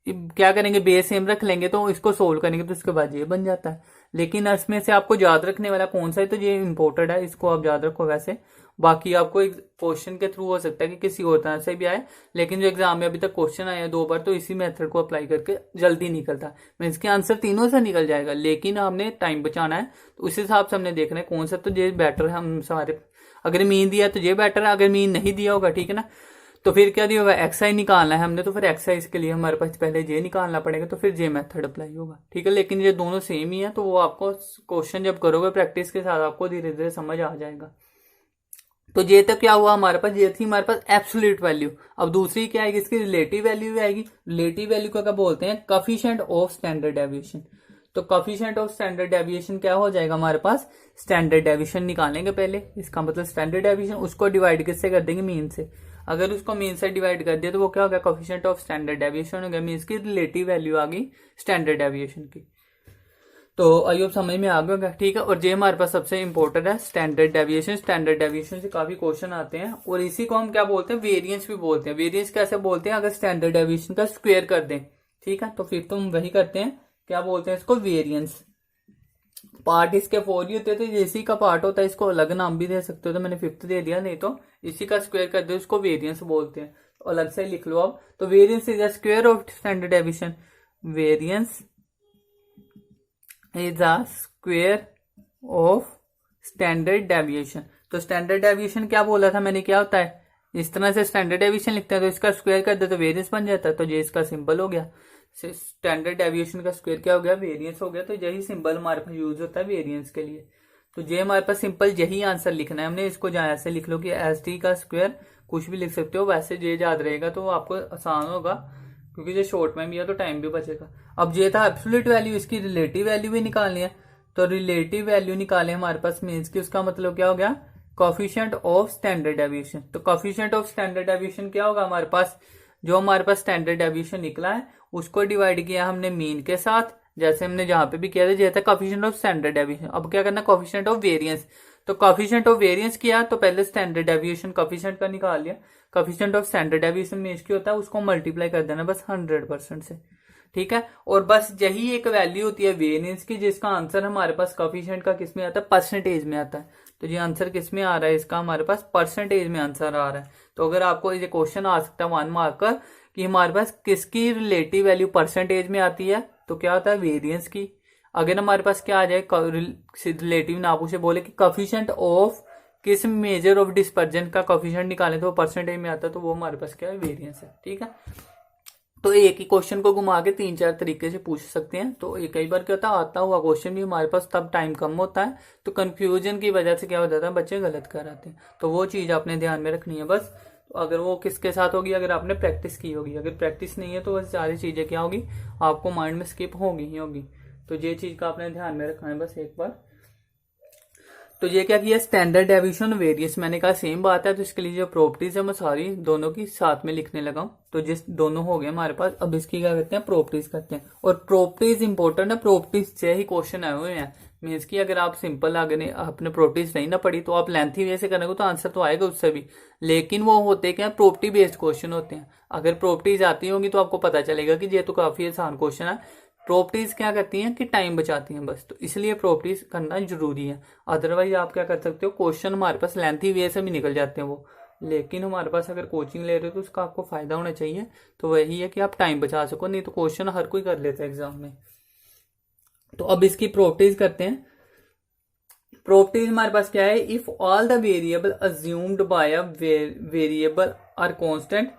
क्या करेंगे, बेस सेम रख लेंगे तो इसको सोल्व करेंगे तो उसके बाद ये बन जाता है। लेकिन इसमें से आपको याद रखने वाला कौन सा है, तो ये इंपॉर्टेंट है, इसको आप याद रखो। वैसे बाकी आपको एक क्वेश्चन के थ्रू हो सकता है कि किसी और तरह से भी आए, लेकिन जो एग्जाम में अभी तक क्वेश्चन आए हैं 2 बार, तो इसी मेथड को अप्लाई करके जल्दी निकलता है, मीन्स के आंसर तीनों से निकल जाएगा, लेकिन हमने टाइम बचाना है। तो उस हिसाब से हमने देखना है कौन सा तो ये बेटर है हम सारे। अगर मीन दिया तो ये बेटर है, अगर मीन नहीं दिया होगा, ठीक है ना, तो फिर क्या दिया होगा, एक्सरसाइज निकालना है हमने, तो फिर एक्सरसाइज के लिए हमारे पास पहले जे निकालना पड़ेगा, तो फिर जे मेथड अप्लाई होगा, ठीक है। लेकिन ये दोनों सेम ही है, तो वो आपको क्वेश्चन जब करोगे प्रैक्टिस के साथ आपको धीरे धीरे समझ आ जाएगा। तो ये तक क्या हुआ हमारे पास, ये थी हमारे पास एब्सोल्यूट वैल्यू। अब दूसरी क्या आएगी, इसकी रिलेटिव वैल्यू आएगी। रिलेटिव वैल्यू को क्या बोलते हैं, कोफिशिएंट ऑफ स्टैंडर्ड डेविएशन। तो कोफिशिएंट ऑफ स्टैंडर्ड डेविएशन क्या हो जाएगा हमारे पास, स्टैंडर्ड डेविएशन निकालेंगे पहले, इसका मतलब स्टैंडर्ड डेविएशन, उसको डिवाइड किससे कर देंगे, मीन से। अगर उसको मीन से डिवाइड कर दिया तो वो क्या हो गया, कोफिशिएंट ऑफ स्टैंडर्ड डेविएशन हो गया, मीन्स की रिलेटिव वैल्यू आ गई स्टैंडर्ड डेविएशन की। तो आई होप समझ में आ गया होगा, ठीक है। और ये हमारे पास सबसे इंपॉर्टेंट है स्टैंडर्ड डेविएशन। स्टैंडर्ड डेविएशन से काफी क्वेश्चन आते हैं, और इसी को हम क्या बोलते हैं, वेरिएंस भी बोलते हैं। वेरिएंस कैसे बोलते हैं, अगर स्टैंडर्ड डेविएशन का स्क्वायर कर दें, ठीक है, तो फिर तो हम वही करते हैं, क्या बोलते हैं इसको, वेरिएंस। पार्ट इसके 4 ही होते हैं, तो इसी का पार्ट होता है, इसको अलग नाम भी दे सकते हो, तो मैंने 5th दे दिया, नहीं तो इसी का स्क्वायर कर दो, इसको वेरिएंस बोलते हैं, तो अलग से लिख लो आप। तो variance is the square of standard deviation. Variance is the square of standard deviation. तो स्टैंडर्ड डेविएशन क्या बोला था मैंने, क्या होता है, इस तरह से स्टैंडर्ड डेविएशन लिखते हैं, तो इसका स्क्वायर कर दो तो वेरिएंस बन जाता है, तो ये इसका सिंबल हो गया। स्टैंडर्ड डेविएशन का स्क्वायर क्या हो गया, वेरिएंस हो गया। तो यही सिंबल हमारे पास यूज होता है वेरिएंस के लिए। तो ये हमारे पास सिंपल यही आंसर लिखना है हमने, इसको जहां ऐसे लिख लो कि एस टी का स्क्वायर, कुछ भी लिख सकते हो, वैसे ये याद रहेगा तो आपको आसान होगा, क्योंकि ये शॉर्ट में भी है तो टाइम भी बचेगा। अब ये था एब्सोल्यूट वैल्यू, इसकी रिलेटिव वैल्यू भी निकालनी है। तो रिलेटिव वैल्यू निकाले हमारे पास, मीन्स की उसका मतलब क्या हो गया, कोफिशिएंट ऑफ स्टैंडर्ड डेविएशन। तो कोफिशिएंट ऑफ स्टैंडर्ड डेविएशन क्या होगा हमारे पास, जो हमारे पास स्टैंडर्ड डेविएशन निकला है उसको डिवाइड किया हमने मीन के साथ, जैसे हमने जहां पे भी किया था, जैसे कोफिशिएंट ऑफ स्टैंडर्ड डेविएशन। अब क्या करना, कोफिशिएंट ऑफ वेरिएंस। तो कोफिशिएंट ऑफ वेरिएंस किया तो पहले स्टैंडर्ड डेविएशन कोफिशिएंट का निकाल लिया। कोफिशिएंट ऑफ स्टैंडर्ड डेविएशन में इसकी होता है, उसको मल्टीप्लाई कर देना बस 100% से, ठीक है। और बस यही एक वैल्यू होती है वेरिएंस की, जिसका आंसर हमारे पास कोफिशिएंट का किस में आता है, परसेंटेज में आता है। तो ये आंसर किस में आ रहा है इसका, हमारे पास परसेंटेज में आंसर आ रहा है। तो अगर आपको ये क्वेश्चन आ सकता है 1 मार्क का कि हमारे पास किसकी रिलेटिव वैल्यू परसेंटेज में आती है, तो क्या होता है, वेरिएंस की। अगर हमारे पास क्या आ जाए, रिलेटिव ना पूछे, बोले कि कोफिशिएंट ऑफ किस मेजर ऑफ डिस्पर्जन का कोफिशिएंट निकाले तो वो परसेंटेज में आता है, तो वो हमारे पास क्या है, वेरिएंस है, ठीक है। तो एक ही क्वेश्चन को घुमा के 3-4 तरीके से पूछ सकते हैं। तो कई बार क्या होता है, आता हुआ क्वेश्चन भी हमारे पास तब टाइम कम होता है, तो कंफ्यूजन की वजह से क्या हो जाता है, बच्चे गलत कर आते हैं। तो वो चीज आपने ध्यान में रखनी है बस। तो अगर वो किसके साथ होगी, अगर आपने प्रैक्टिस की होगी, अगर प्रैक्टिस नहीं है तो बस सारी चीजें क्या होगी, आपको माइंड में स्किप होगी ही होगी। तो ये चीज का आपने ध्यान में रखना है बस एक बार। तो ये क्या किया, स्टैंडर्ड डेविएशन वेरिएंस, मैंने कहा सेम बात है, तो इसके लिए जो प्रॉपर्टीज है मैं सारी दोनों की साथ में लिखने लगा हूं। तो जिस दोनों हो गए हमारे पास, अब इसकी क्या करते हैं, प्रॉपर्टीज करते हैं। और प्रॉपर्टीज इंपॉर्टेंट है, प्रॉपर्टीज से ही क्वेश्चन आए हुए हैं। मीन्स की अगर आप सिंपल आगे आपने प्रॉपर्टीज नहीं ना पढ़ी, तो आप लेंथी वे से करेंगे तो आंसर तो आएगा उससे भी, लेकिन वो होते क्या, प्रॉपर्टी बेस्ड क्वेश्चन होते हैं। अगर प्रॉपर्टीज आती होंगी तो आपको पता चलेगा कि ये तो काफी आसान क्वेश्चन है। प्रॉपर्टीज क्या करती हैं कि टाइम बचाती हैं बस, तो इसलिए प्रॉपर्टीज करना जरूरी है। अदरवाइज आप क्या कर सकते हो, क्वेश्चन हमारे पास लेंथी वे से भी निकल जाते हैं वो, लेकिन हमारे पास अगर कोचिंग ले रहे हो तो उसका आपको फायदा होना चाहिए। तो वही है कि आप टाइम बचा सको, नहीं तो क्वेश्चन हर कोई कर लेता है एग्जाम में। तो अब इसकी प्रॉपर्टीज करते हैं। प्रॉपर्टीज हमारे पास क्या है, if all the variable assumed by a variable are constant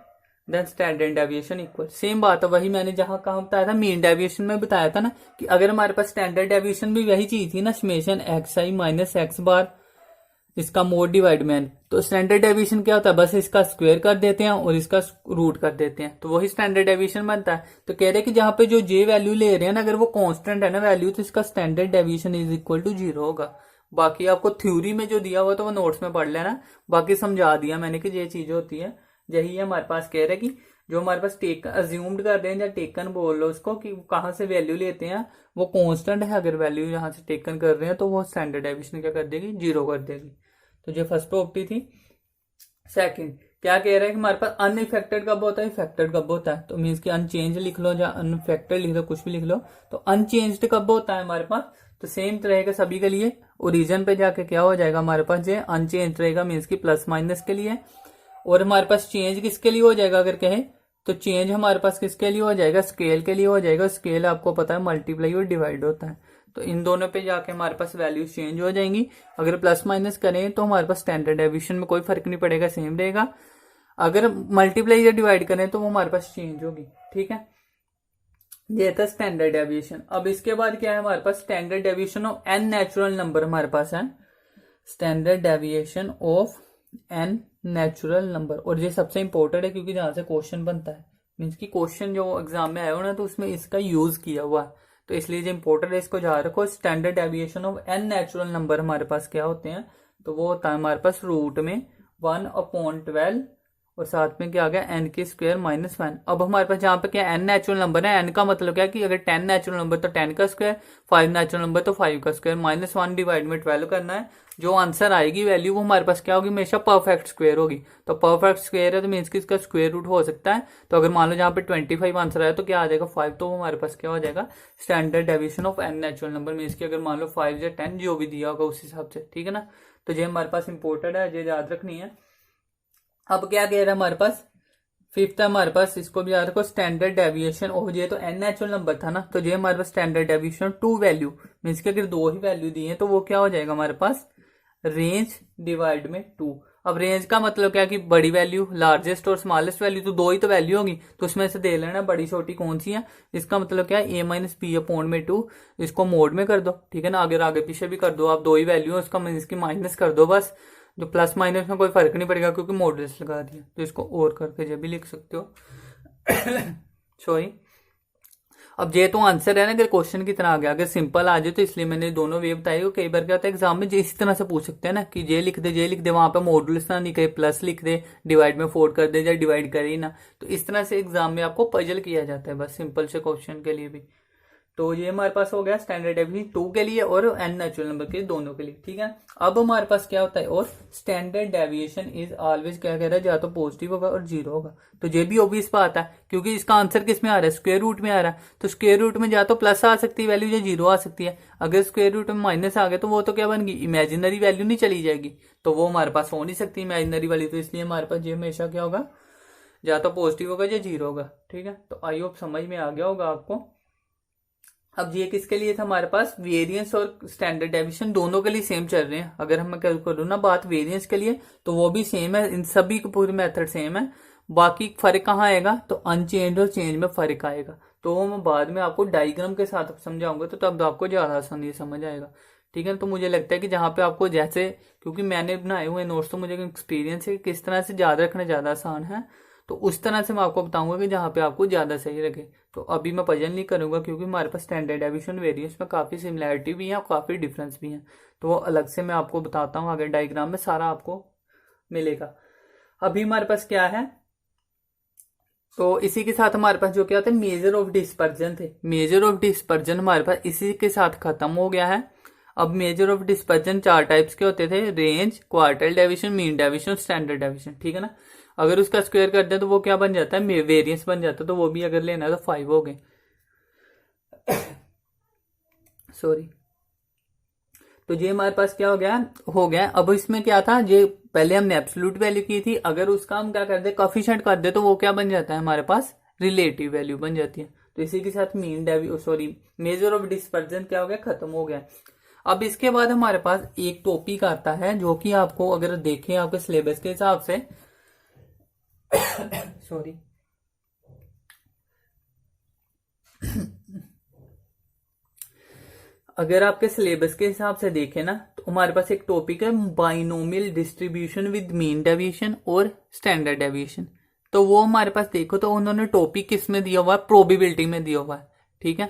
then standard deviation equal. Same बात है, वही मैंने जहां कहा बताया था, मीन डेविएशन में बताया था ना, कि अगर हमारे पास स्टैंडर्ड डेविएशन भी वही चीज थी ना, समेशन एक्स आई माइनस एक्स बार इसका मोड डिवाइड में, तो स्टैंडर्ड डेविएशन क्या होता है, बस इसका स्क्वायर कर देते हैं और इसका रूट कर देते हैं, तो वही स्टैंडर्ड डेविएशन बनता है। तो कह रहे हैं कि जहां पे जो जे वैल्यू ले रहे हैं ना, अगर वो कांस्टेंट है ना वैल्यू, तो इसका standard deviation is equal to 0 होगा। बाकी आपको थ्योरी में जो दिया हुआ तो वो नोट्स में पढ़ लेना, बाकी समझा दिया मैंने कि ये चीज होती है। यही हमारे पास कह रहे हैं कि जो हमारे पास टेक अज्यूम्ड कर रहे हैं या टेकन बोल लो उसको, कि कहां से वैल्यू लेते हैं, वो कांस्टेंट है। अगर वैल्यू यहां से टेकन कर रहे हैं तो वो स्टैंडर्ड डेविएशन क्या कर देगी, 0 कर देगी। तो ये फर्स्ट प्रॉपर्टी थी। सेकंड क्या कह रहा है कि हमारे पास अनइफेक्टेड कब होता है, इफेक्टेड कब होता है, तो मीन्स कि अनचेंज लिख लो या अनइफेक्टेड लिख लो, कुछ भी लिख लो। तो अनचेंज्ड कब होता है हमारे पास, तो सेम तरह का सभी के लिए ओरिजिन पे जाके क्या हो जाएगा हमारे पास, ये अनचेंज रहेगा, मीन्स की प्लस माइनस के लिए। और हमारे पास चेंज किसके लिए हो जाएगा अगर कहें तो चेंज हमारे पास किसके लिए हो जाएगा, स्केल के लिए हो जाएगा। स्केल आपको पता है मल्टीप्लाई और डिवाइड होता है, तो इन दोनों पे जाके हमारे पास वैल्यूज चेंज हो जाएंगी। अगर प्लस माइनस करें तो हमारे पास स्टैंडर्ड डेविएशन में कोई फर्क नहीं पड़ेगा, सेम रहेगा। अगर मल्टीप्लाई या डिवाइड करें तो वो हमारे पास चेंज होगी, ठीक है। ये था स्टैंडर्ड डेविएशन। अब इसके बाद क्या है हमारे पास, standard deviation of N natural number हमारे पास है, standard deviation of N natural number. और ये सबसे इंपॉर्टेंट है क्योंकि जहां से क्वेश्चन बनता है, मीन्स की क्वेश्चन जो एग्जाम में आया हो ना तो उसमें इसका यूज किया हुआ है, तो इसलिए जो इंपॉर्टेंट है इसको याद रखो। Standard deviation of N natural number हमारे पास क्या होते हैं, तो वो होता है हमारे पास रूट में 1/12 और साथ में क्या आ गया n के स्क्वायर माइनस 1। अब हमारे पास यहाँ पे क्या n नेचुरल नंबर है, n का मतलब क्या है कि अगर 10 नेचुरल नंबर तो 10 का स्क्वायर, 5 नेचुरल नंबर तो 5 का स्क्वायर, -1 डिवाइड में 12 करना है। जो आंसर आएगी वैल्यू वो हमारे पास क्या होगी, हमेशा परफेक्ट स्क्वायर होगी। तो परफेक्ट स्क्वायर है तो मीन्स कि इसका स्क्वायर रूट हो सकता है। तो अगर मान लो जहाँ पे 25 आंसर आया तो क्या आ जाएगा 5, तो वो हमारे पास क्या हो जाएगा, standard deviation of N natural number. Means की अगर मान लो 5 या 10 जो भी दिया होगा उस हिसाब से, ठीक है ना। तो ये हमारे पास इंपॉर्टेंट है, ये याद रखनी है। अब क्या कह रहा है हमारे पास, फिफ्थ है हमारे पास, इसको भी याद रखो, स्टैंडर्ड डेविएशन ऑफ, ये तो एन नेचुरल नंबर था ना, तो ये हमारे पास स्टैंडर्ड डेविएशन 2 वैल्यू, मीन्स कि अगर 2 ही वैल्यू दी है तो वो क्या हो जाएगा हमारे पास, रेंज डिवाइड में 2। अब रेंज का मतलब क्या कि बड़ी वैल्यू, लार्जेस्ट और स्मॉलेस्ट वैल्यू, तो 2 ही तो वैल्यू होगी, तो उसमें से दे लेना बड़ी छोटी कौन सी है। इसका मतलब क्या है, a-b/2, इसको मोड में कर दो, ठीक है ना। अगर आगे पीछे भी कर दो आप, 2 ही वैल्यू है उसका, इसकी माइनस कर दो बस, जो प्लस माइनस में कोई फर्क नहीं पड़ेगा क्योंकि मॉडल्स लगा दिया। तो इसको और करके जब भी लिख सकते हो सॉरी। अब ये तो आंसर है ना, अगर क्वेश्चन की तरह आ गया, अगर सिंपल आ जाए तो इसलिए मैंने दोनों वे बताई। कई बार क्या होता है एग्जाम में इसी तरह से पूछ सकते हैं ना कि ये लिख दे वहां पे मॉडुलस ना लिखे, प्लस लिख दे, डिवाइड में 4 कर दे या डिवाइड करे ही ना। तो इस तरह से एग्जाम में आपको पजल किया जाता है बस, सिंपल से क्वेश्चन के लिए भी। तो ये हमारे पास हो गया स्टैंडर्ड डेविएशन 2 के लिए और एन नेचुरल नंबर के दोनों के लिए, ठीक है। अब हमारे पास क्या होता है, और स्टैंडर्ड डेविएशन इज ऑलवेज क्या कह रहा है, या तो पॉजिटिव होगा और 0 होगा। तो ये भी ऑब्वियस बात है क्योंकि इसका आंसर किस में आ रहा है, स्क्वायर रूट में आ रहा है। तो स्क्वायर रूट में या तो प्लस आ सकती है वैल्यू या 0 आ सकती है। अगर स्क्वायर रूट में माइनस आ गया तो वो तो क्या बन गई, इमेजिनरी वैल्यू नहीं चली जाएगी, तो वो हमारे पास हो नहीं सकती इमेजिनरी वाली। तो इसलिए हमारे पास ये हमेशा क्या होगा, या तो पॉजिटिव होगा या 0 होगा, ठीक है। तो आई होप समझ में आ गया होगा आपको। अब ये किसके लिए था हमारे पास, वेरिएंस और स्टैंडर्ड डेविएशन दोनों के लिए सेम चल रहे हैं। अगर हम करूँ ना बात वेरिएंस के लिए तो वो भी सेम है, इन सभी के पूरे मेथड सेम है। बाकी फर्क कहाँ आएगा, तो अनचेंज और चेंज में फर्क आएगा। तो मैं बाद में आपको डायग्राम के साथ समझाऊंगा, तो तब आपको ज्यादा आसानी से समझ आएगा, ठीक है। तो मुझे लगता है कि जहाँ पे आपको जैसे, क्योंकि मैंने बनाए हुए नोट्स तो मुझे एक्सपीरियंस है किस तरह से याद रखना ज्यादा आसान है, तो उस तरह से मैं आपको बताऊंगा कि जहाँ पे आपको ज्यादा सही लगे। तो अभी मैं पजल नहीं करूंगा क्योंकि हमारे पास स्टैंडर्ड डेविएशन वेरिएंस में काफी सिमिलैरिटी भी है और काफी डिफरेंस भी है, तो वो अलग से मैं आपको बताता हूँ आगे डायग्राम में सारा आपको मिलेगा। अभी हमारे पास क्या है, तो इसी के साथ हमारे पास जो क्या होता है, मेजर ऑफ डिस्पर्जन थे। मेजर ऑफ डिस्पर्जन हमारे पास इसी के साथ खत्म हो गया है। अब मेजर ऑफ डिस्पर्जन 4 टाइप्स के होते थे, range, quartile deviation, mean deviation, standard deviation, ठीक है ना। अगर उसका स्क्वायर कर दे तो वो क्या बन जाता है, वेरिएंस बन जाता है। तो वो भी अगर लेना है तो 5 हो गए सॉरी। तो ये हमारे पास क्या हो गया। अब इसमें क्या था, ये पहले हमने एब्सोल्यूट वैल्यू की थी, अगर उसका हम क्या कर दे कोएफिशिएंट कर दे तो वो क्या बन जाता है हमारे पास, रिलेटिव वैल्यू बन जाती है। तो इसी के साथ मेजर ऑफ डिस्पर्जन क्या हो गया, खत्म हो गया। अब इसके बाद हमारे पास एक टॉपिक आता है जो कि आपको अगर देखें आपके सिलेबस के हिसाब से सॉरी अगर आपके सिलेबस के हिसाब से देखें ना तो हमारे पास एक टॉपिक है binomial distribution with mean deviation और स्टैंडर्ड डेविएशन। तो वो हमारे पास देखो तो उन्होंने टॉपिक किस में दिया हुआ है, प्रोबेबिलिटी में दिया हुआ है, ठीक है।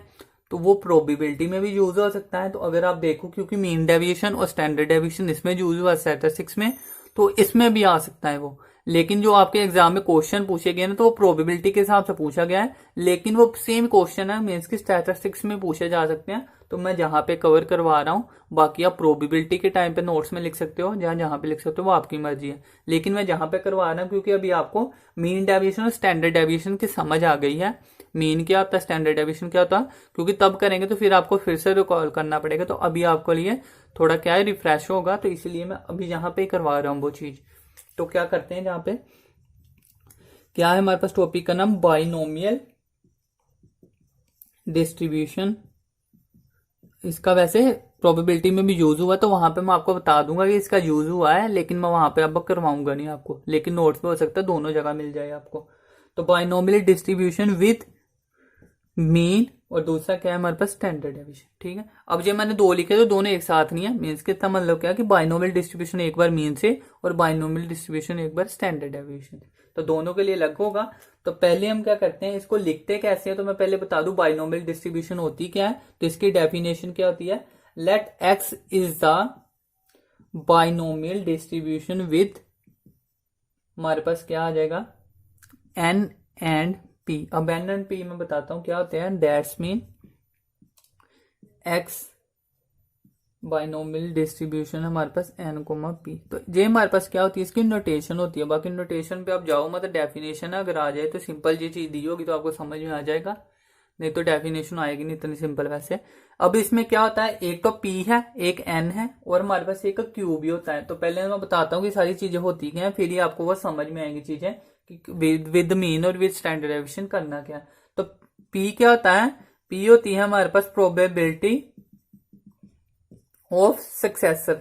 तो वो प्रोबेबिलिटी में भी यूज हो सकता है। तो अगर आप देखो क्योंकि मीन डेविएशन और स्टैंडर्ड डेविएशन इसमें यूज हुआ स्टैटिस्टिक्स में, तो इसमें भी आ सकता है वो। लेकिन जो आपके एग्जाम में क्वेश्चन पूछे गए ना तो वो प्रोबेबिलिटी के हिसाब से पूछा गया है, लेकिन वो सेम क्वेश्चन है मीन्स की स्टैटिस्टिक्स में पूछे जा सकते हैं। तो मैं जहां पे कवर करवा रहा हूँ, बाकी आप प्रोबेबिलिटी के टाइम पे नोट्स में लिख सकते हो, जहां पे लिख सकते हो वो आपकी मर्जी है। लेकिन मैं जहां पे करवा रहा हूँ क्योंकि अभी आपको मीन डेविएशन और स्टैंडर्ड डेविएशन की समझ आ गई है, मीन क्या होता है, स्टैंडर्ड डेविएशन क्या होता है, क्योंकि तब करेंगे तो फिर आपको फिर से रिकॉल करना पड़ेगा। तो अभी आपको लिए थोड़ा क्या है रिफ्रेश होगा, तो इसीलिए मैं अभी यहाँ पे करवा रहा हूँ वो चीज। तो क्या करते हैं, यहाँ पे क्या है हमारे पास टॉपिक का नाम बाइनोमियल डिस्ट्रीब्यूशन। इसका वैसे प्रोबेबिलिटी में भी यूज हुआ, तो वहां पे मैं आपको बता दूंगा कि इसका यूज हुआ है, लेकिन मैं वहां पे अब करवाऊंगा नहीं आपको, लेकिन नोट्स में हो सकता है दोनों जगह मिल जाए आपको। तो बाइनोमियल डिस्ट्रीब्यूशन विद मीन और दूसरा क्या है हमारे पास स्टैंडर्ड डेविएशन। ठीक है, अब जो मैंने दो लिखे तो दोनों एक साथ नहीं है, मीन्स के इसका मतलब क्या है कि बाइनोमियल डिस्ट्रीब्यूशन एक बार मीन से और बाइनोमियल डिस्ट्रीब्यूशन एक बार स्टैंडर्ड डेविएशन, तो दोनों के लिए अलग होगा। तो पहले हम क्या करते हैं, इसको लिखते कैसे हैं, तो मैं पहले बता दूं बाइनोमियल डिस्ट्रीब्यूशन होती क्या है। तो इसकी डेफिनेशन क्या होती है, let X is the binomial distribution with, हमारे पास क्या आ जाएगा, एन एंड पी। अब एन एंड पी मैं बताता हूं क्या होते हैं। That's mean X binomial distribution हमारे पास एन कोमा पी। तो ये हमारे पास क्या होती है, इसकी नोटेशन होती है। बाकी नोटेशन पे आप जाओ, मतलब डेफिनेशन अगर आ जाए तो सिंपल ये चीज दी होगी तो आपको समझ में आ जाएगा, नहीं तो डेफिनेशन आएगी नहीं इतनी सिंपल वैसे। अब इसमें क्या होता है, एक तो पी है, एक एन है, और हमारे पास एक क्यू भी होता है। तो पहले मैं बताता हूँ कि सारी चीजें होती क्या है, फिर ही आपको वो समझ में आएंगी चीजें कि विद मीन और विद स्टैंडर्ड डेविएशन करना क्या है। तो पी क्या होता है, पी होती है हमारे पास probability of successor,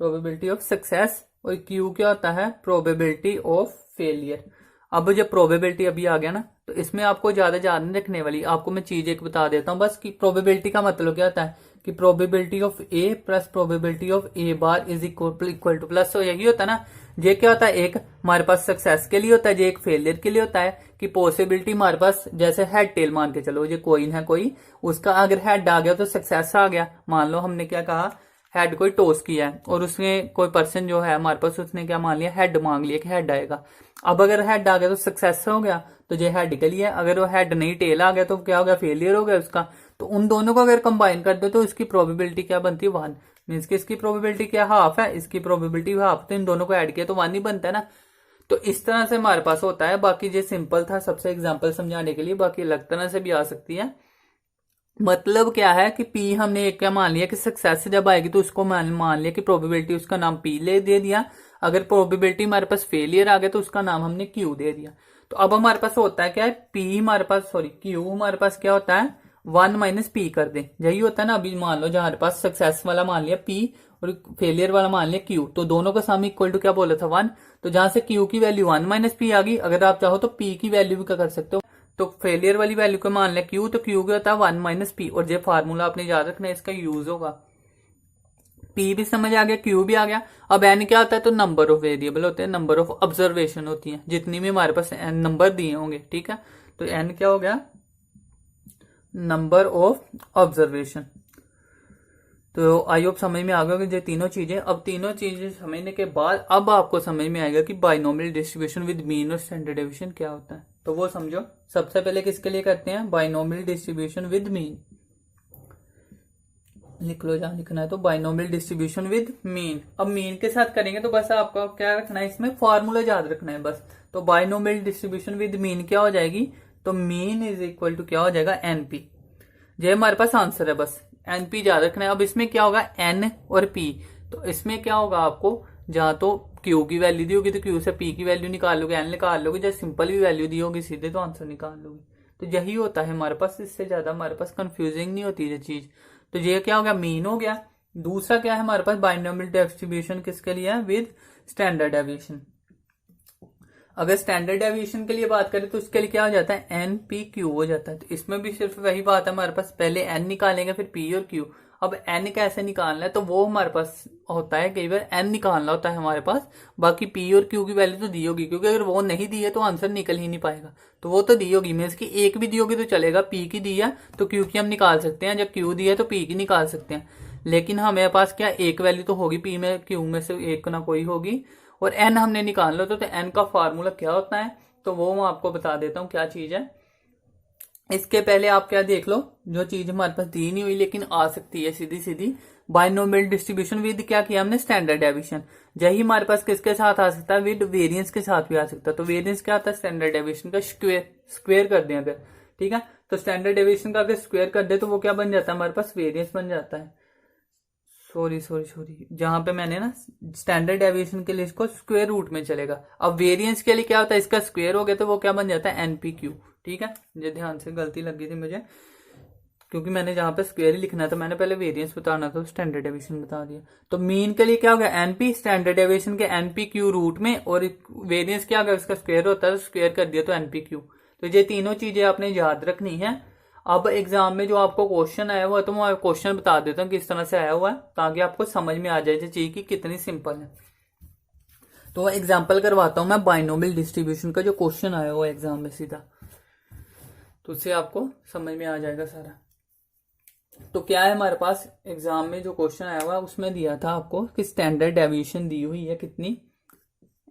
probability of success, और क्यू क्या होता है, प्रोबेबिलिटी ऑफ फेलियर। अब जब प्रोबेबिलिटी अभी आ गया ना, तो इसमें आपको ज्यादा याद नहीं रखने वाली, आपको मैं चीज एक बता देता हूं बस कि प्रोबेबिलिटी का मतलब क्या होता है कि probability of A plus probability of A bar is equal two plus. तो यही होता है ना, ये क्या होता है, एक हमारे पास सक्सेस के लिए होता है, ये एक फेलियर के लिए होता है। कि पॉसिबिलिटी हमारे पास जैसे हेड टेल मान के चलो, ये कोइन है कोई, उसका अगर हेड आ गया तो सक्सेस आ गया। मान लो हमने क्या कहा, हेड कोई टॉस किया है और उसने कोई पर्सन जो है हमारे पास, उसने क्या मान लिया, हेड मांग लिया कि हेड आएगा। अब अगर हेड आ गया तो सक्सेस हो गया, तो ये हेड के लिए। अगर वो हेड नहीं टेल आ गया तो क्या हो गया, फेलियर हो गया उसका। तो उन दोनों को अगर कंबाइन कर दो तो इसकी प्रोबेबिलिटी क्या बनती है, 1। मीन्स की इसकी प्रोबेबिलिटी क्या, हाफ है, इसकी प्रोबेबिलिटी हाफ, तो इन दोनों को ऐड किया तो 1 ही बनता है ना। तो इस तरह से हमारे पास होता है। बाकी ये सिंपल था सबसे एग्जाम्पल समझाने के लिए, बाकी अलग तरह से भी आ सकती है। मतलब क्या है कि पी हमने एक क्या मान लिया कि सक्सेस जब आएगी तो उसको मान लिया कि प्रोबेबिलिटी, उसका नाम पी ले दे दिया। अगर प्रोबेबिलिटी हमारे पास फेलियर आ गया तो उसका नाम हमने क्यू दे दिया। तो अब हमारे पास होता है क्या है, पी हमारे पास, सॉरी क्यू हमारे पास क्या होता है, 1 माइनस पी कर दे, यही होता है ना। अभी मान लो जहां हमारे पास सक्सेस वाला मान लिया पी और फेलियर वाला मान लिया क्यू, तो दोनों का सम इक्वल टू क्या बोला था, 1। तो जहां से क्यू की वैल्यू 1 माइनस पी आ गई, अगर आप चाहो तो पी की वैल्यू भी क्या कर सकते हो, तो फेलियर वाली वैल्यू को मान लिया क्यू, तो क्यू क्या होता है 1 माइनस पी। और ये फार्मूला आपने याद रखना है, इसका यूज होगा। पी भी समझ आ गया, क्यू भी आ गया। अब एन क्या होता है, तो नंबर ऑफ वेरिएबल होते हैं, नंबर ऑफ ऑब्जर्वेशन होती है, जितनी भी हमारे पास एन नंबर दिए होंगे। ठीक है, तो एन क्या हो गया, नंबर ऑफ ऑब्जर्वेशन। तो आई होप समझ में आ गया कि ये तीनों चीजें। अब तीनों चीजें समझने के बाद अब आपको समझ में आएगा कि बाइनोमियल डिस्ट्रीब्यूशन विद मीन और स्टैंडर्ड डेविएशन क्या होता है। तो वो समझो, सबसे पहले किसके लिए करते हैं, बाइनोमियल डिस्ट्रीब्यूशन विद मीन। लिख लो जहां लिखना है, तो बाइनोमियल डिस्ट्रीब्यूशन विद मीन। अब मीन के साथ करेंगे तो बस आपको क्या रखना है, इसमें फॉर्मूला याद रखना है बस। तो बाइनोमियल डिस्ट्रीब्यूशन विद मीन क्या हो जाएगी, तो मीन इज इक्वल टू क्या हो जाएगा, एनपी। ये हमारे पास आंसर है, बस एनपी याद रखना है। अब इसमें क्या होगा, एन और पी। तो इसमें क्या होगा, आपको जहां तो क्यू की वैल्यू दी होगी तो क्यू से पी की वैल्यू निकाल लोगे, एन निकाल लोगे। जब सिंपल भी वैल्यू दी होगी सीधे तो आंसर निकाल लोगे। तो यही होता है हमारे पास, इससे ज्यादा हमारे पास कंफ्यूजिंग नहीं होती ये चीज। तो ये क्या हो गया, मीन हो गया। दूसरा क्या है हमारे पास, बाइनोमियल डिस्ट्रीब्यूशन किसके लिए है, विद स्टैंडर्ड डेविएशन। अगर स्टैंडर्ड डेविएशन के लिए बात करें तो उसके लिए क्या हो जाता है, एन पी क्यू हो जाता है। तो इसमें भी सिर्फ वही बात है हमारे पास, पहले एन निकालेंगे फिर पी और क्यू। अब एन कैसे निकालना है, तो वो हमारे पास होता है, कई बार एन निकालना होता है हमारे पास, बाकी पी और क्यू की वैल्यू तो दी होगी, क्योंकि अगर वो नहीं दी है तो आंसर निकल ही नहीं पाएगा। तो वो तो दी होगी, मीन्स की एक भी दी होगी तो चलेगा, पी की दी है तो क्यू की हम निकाल सकते हैं, जब क्यू दी है तो पी की निकाल सकते हैं। लेकिन हमारे पास क्या, एक वैल्यू तो होगी पी में, क्यू में से एक ना कोई होगी, और एन हमने निकाल लो। तो एन का फार्मूला क्या होता है, तो वो मैं आपको बता देता हूं क्या चीज है। इसके पहले आप क्या देख लो, जो चीज हमारे पास दी नहीं हुई लेकिन आ सकती है सीधी सीधी, बाइनोमियल डिस्ट्रीब्यूशन विद क्या किया हमने, स्टैंडर्ड डेविएशन। यही हमारे पास किसके साथ आ सकता है, विद वेरिएंस के साथ भी आ सकता है। तो वेरिएंस क्या आता है, स्टैंडर्ड डेविएशन का स्क्वायर कर दें अगर, ठीक है। तो स्टैंडर्ड डेविएशन का अगर स्क्वायर कर दे तो वो क्या बन जाता है हमारे पास, वेरिएंस बन जाता है। सॉरी जहां पे मैंने ना स्टैंडर्ड डेविएशन के लिए इसको स्क्वायर रूट में चलेगा। अब वेरिएंस के लिए क्या होता है, इसका स्क्वायर हो गया तो वो क्या बन जाता है NPQ। ठीक है, ये ध्यान से गलती लगी थी मुझे, क्योंकि मैंने जहां पे स्क्वायर ही लिखना था, मैंने पहले वेरिएंस बताना था, स्टैंडर्ड डेविएशन बता दिया। तो मीन के लिए क्या हो गया NP, स्टैंडर्ड डेविएशन के NPQ रूट में, और वेरिएंस क्या हो गया, उसका स्क्वायर होता है, स्क्वायर कर दिया तो NPQ। तो ये तीनों चीजें आपने याद रखनी है। अब एग्जाम में जो आपको क्वेश्चन आया हुआ है तो मैं क्वेश्चन बता देता हूँ किस तरह से आया हुआ है, ताकि आपको समझ में आ जाए चीज की कितनी सिंपल है। तो एग्जाम्पल करवाता हूं मैं बाइनोमियल डिस्ट्रीब्यूशन का जो क्वेश्चन आया हुआ है एग्जाम में सीधा, तो उससे आपको समझ में आ जाएगा सारा। तो क्या है हमारे पास एग्जाम में जो क्वेश्चन आया हुआ है उसमें दिया था आपको कि स्टैंडर्ड डेविएशन दी हुई है कितनी,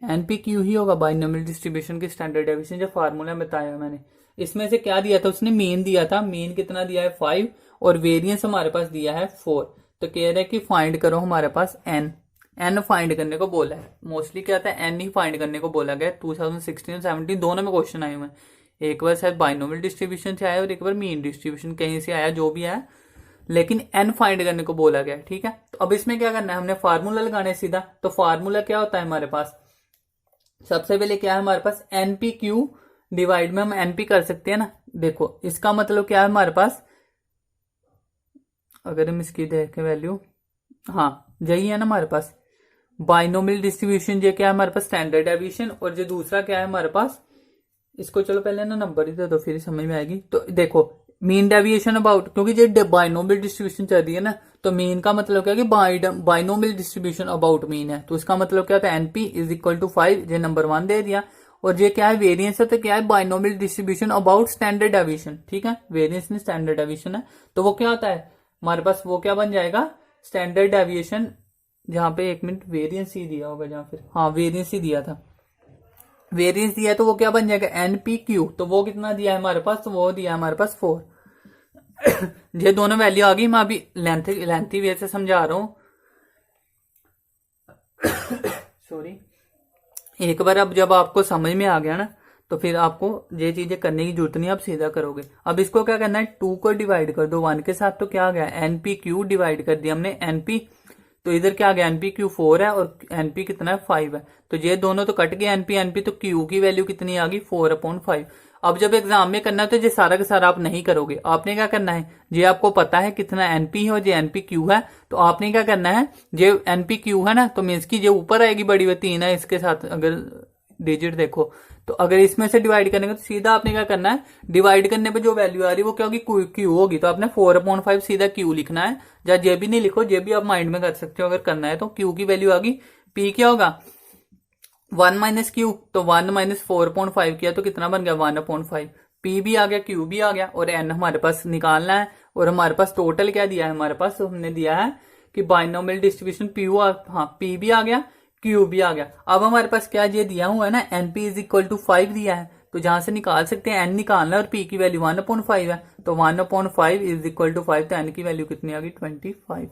NPQ ही होगा बाइनोमियल डिस्ट्रीब्यूशन की स्टैंडर्ड डेविएशन, जो फार्मूला बताया मैंने। इसमें से क्या दिया था उसने, मीन दिया था, मीन कितना दिया है 5, और वेरिएंस हमारे पास दिया है 4। तो कह रहा है कि फाइंड करो हमारे पास n फाइंड करने को बोला है। मोस्टली क्या था, n ही फाइंड करने को बोला गया। 2016 17 दोनों में क्वेश्चन आए हुए हैं, एक बार शायद बाइनोमियल डिस्ट्रीब्यूशन से आया और एक बार मीन डिस्ट्रीब्यूशन कहीं से आया, जो भी आया, लेकिन n फाइंड करने को बोला गया। ठीक है, तो अब इसमें क्या करना है, हमने फार्मूला लगाना है सीधा। तो फार्मूला क्या होता है हमारे पास, सबसे पहले क्या है हमारे पास NPQ डिवाइड में हम NP कर सकते हैं ना। देखो इसका मतलब क्या है हमारे पास, अगर हम इसकी देखें वैल्यू, हाँ यही है ना हमारे पास बाइनोमियल डिस्ट्रीब्यूशन। ये क्या है हमारे पास स्टैंडर्ड डेविएशन, और जो दूसरा क्या है हमारे पास, इसको चलो पहले ना नंबर ही दे दो फिर समझ में आएगी। तो देखो मीन डेविएशन अबाउट, क्योंकि ये बाइनोमियल डिस्ट्रीब्यूशन चल रही है ना, तो मीन का मतलब क्या है कि बाइनोमियल डिस्ट्रीब्यूशन अबाउट मीन है। तो इसका मतलब क्या होता है NP इज इक्वल टू 5, ये नंबर 1 दे दिया। और ये क्या है वेरिएंस है, तो क्या है binomial distribution about standard deviation. ठीक है, वेरिएंस नहीं स्टैंडर्ड डेविएशन है, तो वो क्या होता है हमारे पास, वो क्या बन जाएगा स्टैंडर्ड डेविएशन, जहां पे 1 मिनट वेरिएंस ही दिया होगा, जहां फिर हाँ वेरिएंस ही दिया था, वेरिएंस दिया है तो वो क्या बन जाएगा NPQ। तो वो कितना दिया है हमारे पास, तो वो दिया है हमारे पास 4। ये दोनों वैल्यू आ गई, मैं अभी लेंथी वे से समझा रहा हूं। सॉरी, एक बार अब जब आपको समझ में आ गया ना, तो फिर आपको ये चीजें करने की जरूरत नहीं, आप सीधा करोगे। अब इसको क्या करना है, 2 को डिवाइड कर दो 1 के साथ, तो क्या आ गया NPQ डिवाइड कर दिया हमने NP, तो इधर क्या आ गया NPQ 4 है और NP कितना है 5 है। तो ये दोनों तो कट गए NP, तो Q की वैल्यू कितनी आ गई 4/5। अब जब एग्जाम में करना है तो ये सारा का सारा आप नहीं करोगे, आपने क्या करना है, ये आपको पता है कितना NP है और ये NPQ है, तो आपने क्या करना है, ये NPQ है ना, तो मीन्स की ये ऊपर आएगी बड़ी हुई 3 है, इसके साथ अगर डिजिट देखो, तो अगर इसमें से डिवाइड करने का तो सीधा आपने क्या करना है, डिवाइड करने पे जो वैल्यू आ रही है वो क्या होगी, Q होगी, तो आपने 4/5 सीधा Q लिखना है। या ये भी नहीं लिखो, ये भी आप माइंड में कर सकते हो अगर करना है तो। Q की वैल्यू आ गई, P क्या होगा 1 - Q, तो 1 - 4/5 किया तो कितना बन गया 1/5। P भी आ गया, Q भी आ गया, और N हमारे पास निकालना है। और हमारे पास टोटल क्या दिया है हमारे पास, तो हमने दिया है कि बाइनोमियल डिस्ट्रीब्यूशन P भी आ गया, Q भी आ गया। अब हमारे पास क्या ये दिया हुआ है ना, NP इज इक्वल टू 5 दिया है, तो जहां से निकाल सकते हैं N निकालना है, और P की वैल्यू 1/5 है, तो 1/5 इज इक्वल टू 5, तो N की वैल्यू कितनी आ गई 25।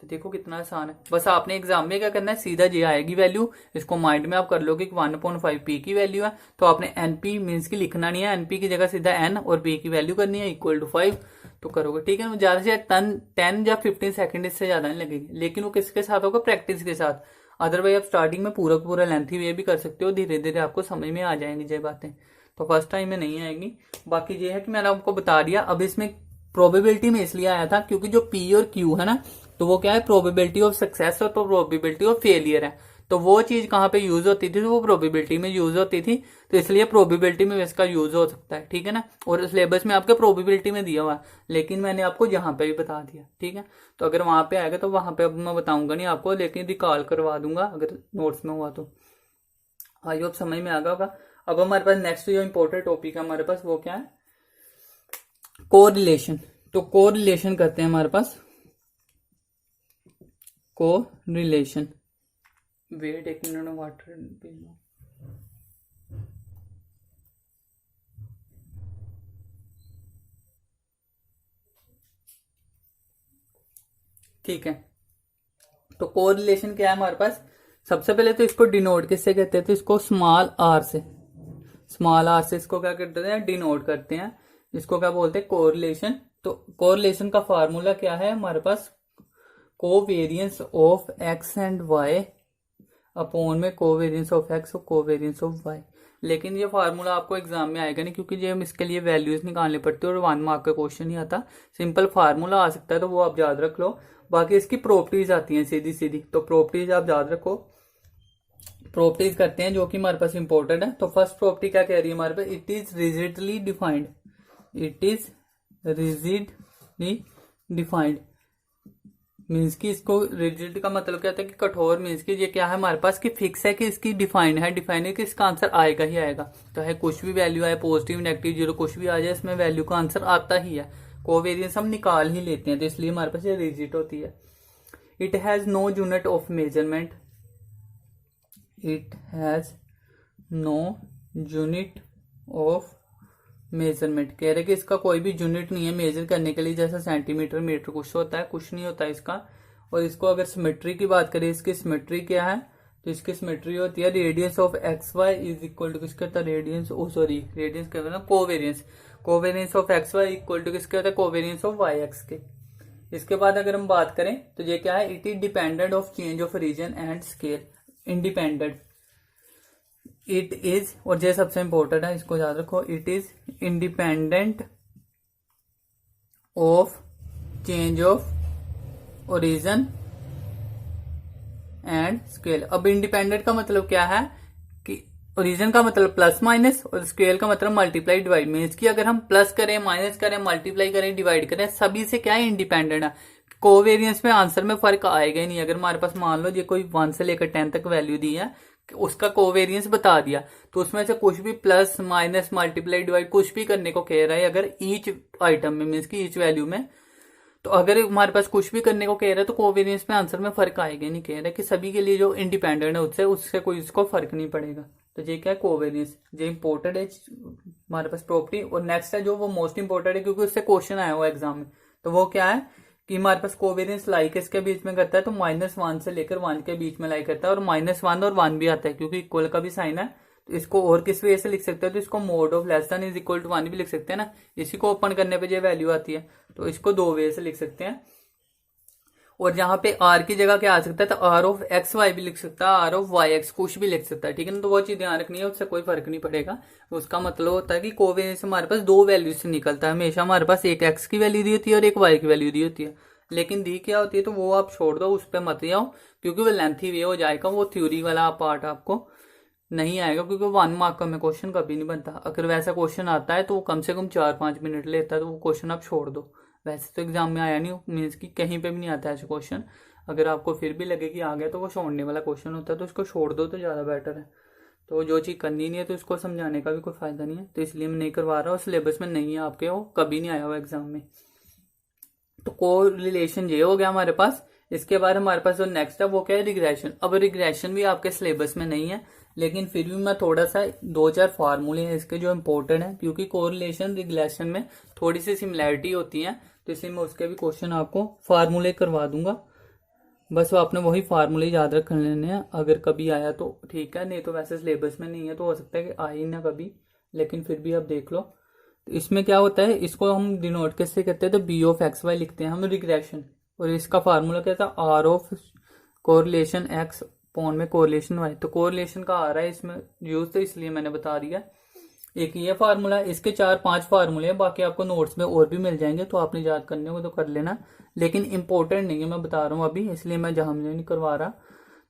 तो देखो कितना आसान है, बस आपने एग्जाम में क्या करना है, सीधा ये आएगी वैल्यू, इसको माइंड में आप कर लोगे कि 1/5 P की वैल्यू है, तो आपने NP मीन्स की लिखना नहीं है, NP की जगह सीधा N और P की वैल्यू करनी है इक्वल टू 5, तो करोगे। ठीक है, ज्यादा से 10 या 15 सेकंड इससे ज्यादा नहीं लगेगी, लेकिन वो किसके साथ होगा, प्रैक्टिस के साथ। अदरवाइज आप स्टार्टिंग में पूरा लेंथी वे भी कर सकते हो, धीरे धीरे आपको समझ में आ जाएंगी ये बातें, तो फर्स्ट टाइम में नहीं आएगी। बाकी ये है कि मैंने आपको बता दिया। अब इसमें प्रोबेबिलिटी में इसलिए आया था क्योंकि जो P और Q है ना, तो वो क्या है प्रोबेबिलिटी ऑफ सक्सेस और प्रोबेबिलिटी ऑफ फेलियर है, तो वो चीज कहाँ पे यूज होती थी, तो वो प्रोबेबिलिटी में यूज होती थी, तो इसलिए प्रोबेबिलिटी में इसका यूज हो सकता है। ठीक है ना, और सिलेबस में आपके प्रोबेबिलिटी में दिया हुआ है, लेकिन मैंने आपको यहाँ पे भी बता दिया। ठीक है, तो अगर वहां पे आएगा तो वहां पे अब मैं बताऊंगा नहीं आपको, लेकिन रिकॉल करवा दूंगा अगर नोट्स में हुआ तो। आई होप समझ में आ गया होगा। अब हमारे पास नेक्स्ट जो इंपॉर्टेंट टॉपिक है हमारे पास वो क्या है, कोरिलेशन। तो कोरिलेशन करते हैं हमारे पास, कोरिलेशन। वेट एक मिनट में वाटर पी लो। ठीक है, तो कोरिलेशन क्या है हमारे पास, सबसे पहले तो इसको डिनोट किससे कहते हैं, तो इसको स्मॉल आर से इसको क्या करते हैं, डिनोट करते हैं। इसको क्या बोलते हैं, कोरिलेशन। तो कोरिलेशन का फार्मूला क्या है हमारे पास, covariance of x and y upon में कोवेरियंस ऑफ एक्स और कोवेरियंस ऑफ वाई। लेकिन ये फार्मूला आपको एग्जाम में आएगा नहीं, क्योंकि ये हम इसके लिए वैल्यूज निकालने पड़ते हैं और 1 मार्क का क्वेश्चन ही आता। सिंपल फार्मूला आ सकता है तो वो आप याद रख लो। बाकी इसकी प्रॉपर्टीज आती हैं सीधी सीधी, तो प्रॉपर्टीज आप याद रखो। प्रॉपर्टीज करते हैं जो कि हमारे पास इंपॉर्टेंट है। तो फर्स्ट प्रॉपर्टी क्या कह रही है हमारे पास, it is rigidly defined. It is rigidly defined means की, इसको रिजिड का मतलब क्या होता है कि कठोर, मीन्स की ये क्या है हमारे पास कि फिक्स है कि इसकी डिफाइंड है, डिफाइंड है कि इसका आंसर आएगा ही आएगा। चाहे कुछ भी वैल्यू आए, पॉजिटिव नेगेटिव जीरो कुछ भी आ जाए, इसमें वैल्यू का आंसर आता ही है। कोवेरियंस हम निकाल ही लेते हैं, तो इसलिए हमारे पास ये रिजिड होती है। It has no unit of measurement. It has no unit of measurement, कह रहे कि इसका कोई भी यूनिट नहीं है मेजर करने के लिए, जैसा सेंटीमीटर मीटर कुछ होता है, कुछ नहीं होता है इसका। और इसको अगर सिमेट्री की बात करें, इसकी सिमेट्री क्या है, तो इसकी सिमेट्री होती है radians of X Y is equal to किसका होता है, रेडियंस, रेडियंस क्या होता है, covariance. Covariance of X Y equal to किसके होता है, कोवेरियंस ऑफ वाई एक्स के। इसके बाद अगर हम बात करें तो ये क्या है, it is dependent of change of region and scale. Independent, it is, और ये सबसे इंपॉर्टेंट है, इसको याद रखो, it is independent of change of origin and scale. अब इंडिपेंडेंट का मतलब क्या है कि ओरिजन का मतलब प्लस माइनस और स्केल का मतलब मल्टीप्लाई डिवाइड। मीन्स की अगर हम प्लस करें, माइनस करें, मल्टीप्लाई करें, डिवाइड करें, सभी से क्या है, इंडिपेंडेंट है। कोवेरियंस में आंसर में फर्क आएगा ही नहीं। अगर हमारे पास मान लो ये कोई 1 से लेकर 10 तक वैल्यू दी है, उसका कोवेरियंस बता दिया, तो उसमें से कुछ भी प्लस माइनस मल्टीप्लाई डिवाइड कुछ भी करने को कह रहा है अगर ईच आइटम में, मीन्स की ईच वैल्यू में, तो अगर हमारे पास कुछ भी करने को कह रहा है तो कोवेरियंस में आंसर में फर्क आएगा नहीं। कह रहा है कि सभी के लिए जो इंडिपेंडेंट है उससे उससे कोई इसको फर्क नहीं पड़ेगा। तो ये क्या है, कोवेरियंस, ये इंपॉर्टेंट है हमारे पास प्रॉपर्टी। और नेक्स्ट है जो वो मोस्ट इंपॉर्टेंट है, क्योंकि उससे क्वेश्चन आया हुआ एग्जाम में, तो वो क्या है कि हमारे पास कोवेरियंस लाई किसके बीच में करता है, तो -1 से लेकर 1 के बीच में लाई करता है। और -1 और 1 भी आता है, क्योंकि इक्वल का भी साइन है। तो इसको और किस वे से लिख सकते हैं, तो इसको mode of less than is equal to 1 भी लिख सकते हैं ना। इसी को ओपन करने पे ये वैल्यू आती है, तो इसको 2 वे से लिख सकते हैं। और यहाँ पे आर की जगह क्या आ सकता है, तो आर ऑफ एक्स वाई भी लिख सकता है, आर ऑफ वाई एक्स कुछ भी लिख सकता है, ठीक है ना। तो वो चीज ध्यान रखनी है, उससे कोई फर्क नहीं पड़ेगा। उसका मतलब होता है कि कोवेरियंस हमारे पास 2 वैल्यू से निकलता है हमेशा। हमारे पास एक एक्स की वैल्यू दी होती है और एक वाई की वैल्यू दी होती है, लेकिन दी क्या होती है तो वो आप छोड़ दो, उस पर मत जाओ, क्योंकि वो लेंथी वे हो जाएगा। वो थ्योरी वाला पार्ट आपको नहीं आएगा, क्योंकि 1 मार्क का में क्वेश्चन कभी नहीं बनता। अगर वैसा क्वेश्चन आता है तो वो कम से कम 4-5 मिनट लेता है, तो वो क्वेश्चन आप छोड़ दो। वैसे तो एग्जाम में आया नहीं, मीन्स की कहीं पे भी नहीं आता ऐसे क्वेश्चन। अगर आपको फिर भी लगे कि आ गया, तो वो छोड़ने वाला क्वेश्चन होता है, तो उसको छोड़ दो तो ज़्यादा बेटर है। तो जो चीज़ करनी नहीं है तो उसको समझाने का भी कोई फायदा नहीं है, तो इसलिए मैं नहीं करवा रहा हूँ। सिलेबस में नहीं है आपके, वो कभी नहीं आया हुआ एग्जाम में। तो को रिलेशन ये हो गया हमारे पास। इसके बाद हमारे पास जो नेक्स्ट है वो क्या है, रिग्रेशन। अब रिग्रेशन भी आपके सिलेबस में नहीं है, लेकिन फिर भी मैं थोड़ा सा 2-4 फार्मूले हैं इसके जो इंपॉर्टेंट है, क्योंकि कोरिलेशन रिग्रेशन में थोड़ी सी सिमिलैरिटी होती है, तो इसलिए मैं उसके भी क्वेश्चन आपको फार्मूले करवा दूंगा। बस वो आपने वही फार्मूले याद रख लेने हैं। अगर कभी आया तो ठीक है, नहीं तो वैसे सिलेबस में नहीं है, तो हो सकता है कि आए ही ना कभी, लेकिन फिर भी आप देख लो। तो इसमें क्या होता है, इसको हम डिनोट कैसे करते हैं, तो बी ऑफ एक्स वाई लिखते हैं हम रिग्रेशन। और इसका फार्मूला क्या था, R of correlation X upon में कोरिलेशन वाई। तो कोरिलेशन का आ रहा है इसमें यूज, तो इसलिए मैंने बता दिया। एक ये फार्मूला है, इसके 4-5 फार्मूले हैं, बाकी आपको नोट्स में और भी मिल जाएंगे, तो आपने याद करने हो तो कर लेना, लेकिन इंपॉर्टेंट नहीं है, मैं बता रहा हूँ अभी, इसलिए मैं जहां नहीं करवा रहा।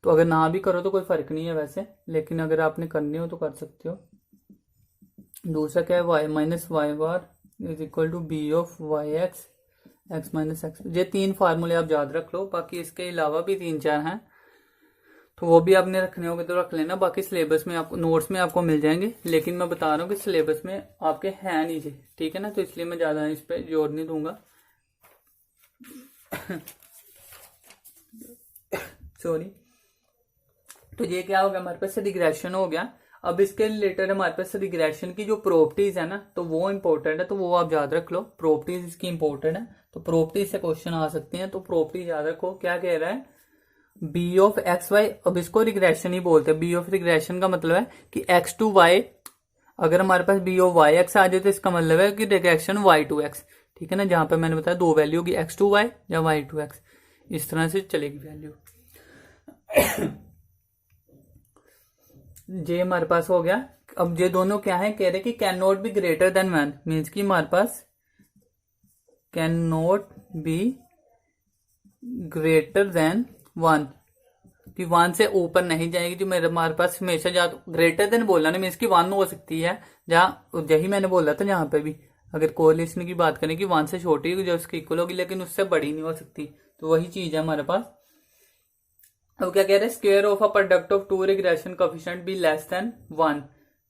तो अगर ना भी करो तो कोई फर्क नहीं है वैसे, लेकिन अगर आपने करनी हो तो कर सकते हो। दूसरा क्या है, Y minus Y bar is equal to B of Y X, X minus X. ये 3 फार्मूले आप याद रख लो, बाकी इसके अलावा भी 3-4 हैं, तो वो भी आपने रखने होंगे तो रख लेना। बाकी सिलेबस में आपको, नोट्स में आपको मिल जाएंगे, लेकिन मैं बता रहा हूँ कि सिलेबस में आपके हैं नहीं जी, ठीक है ना, तो इसलिए मैं ज्यादा इस पर जोर नहीं दूंगा। सॉरी। तो ये क्या हो गया, हमारे पास रिग्रेशन हो गया। अब इसके रिलेटेड हमारे पास रिग्रेशन की जो प्रॉपर्टीज है ना, तो वो इंपॉर्टेंट है, तो वो आप याद रख लो। प्रॉपर्टीज इसकी इंपॉर्टेंट है, तो प्रॉपर्टीज से क्वेश्चन आ सकते हैं, तो प्रॉपर्टीज याद रखो। क्या कह रहा है, बी ऑफ एक्स वाई। अब इसको रिग्रेशन ही बोलते हैं। बी ऑफ रिग्रेशन का मतलब है कि एक्स टू वाई अगर हमारे पास बी ऑफ वाई एक्स आ जाए तो इसका मतलब है कि डायरेक्शन वाई टू एक्स, ठीक है ना, जहां पे मैंने बताया दो वैल्यू होगी एक्स टू वाई या वाई टू एक्स, इस तरह से चलेगी वैल्यू। जे हमारे पास हो गया। अब ये दोनों क्या है, कह रहे कि can not be greater than one, means कि हमारे पास can not be greater than one, कि वन से ऊपर नहीं जाएगी। जो मेरे हमारे पास हमेशा ग्रेटर देन बोलना ना, मीन्स कि वन हो सकती है, जहां यही मैंने बोला था जहां पे भी अगर कोरिलेशन की बात करें कि वन से छोटी होगी जो उसकी इक्वल होगी, लेकिन उससे बड़ी नहीं हो सकती, तो वही चीज है हमारे पास। अब क्या कह रहे हैं, square of a product of two regression coefficient B less than one.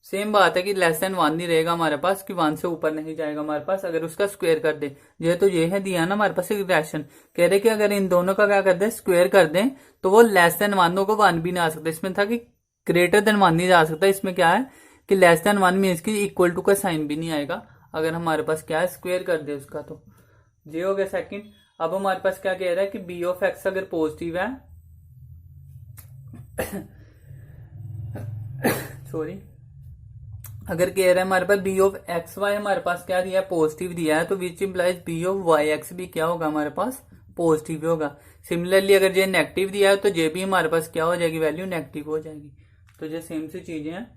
सेम बात है कि लेस देन वन नहीं रहेगा हमारे पास, कि वन से ऊपर नहीं जाएगा हमारे पास अगर उसका स्क्वायर कर दे। ये तो ये है दिया ना हमारे पास रिग्रेशन, कह रहे कि अगर इन दोनों का क्या कर दे, स्क्वायर कर दें, तो वो लेस देन वन होगा, वन भी नहीं आ सकता। इसमें था कि ग्रेटर देन वन नहीं जा सकता, इसमें क्या है कि लेस देन वन मीन्स की इक्वल टू का साइन भी नहीं आएगा अगर हमारे पास क्या है स्क्वायर कर दे उसका। तो ये हो गया सेकंड। अब हमारे पास क्या कह रहा है कि बी ऑफ एक्स अगर पॉजिटिव है सॉरी, अगर कह रहा है हमारे पास बी ऑफ एक्स वाई हमारे पास क्या दिया है, पॉजिटिव दिया है, तो which implies B of Y X भी क्या होगा हमारे पास, पॉजिटिव होगा। सिमिलरली अगर ये नेगेटिव दिया है तो ये भी हमारे पास क्या हो जाएगी, वैल्यू नेगेटिव हो जाएगी। तो ये सेम सी चीजें हैं।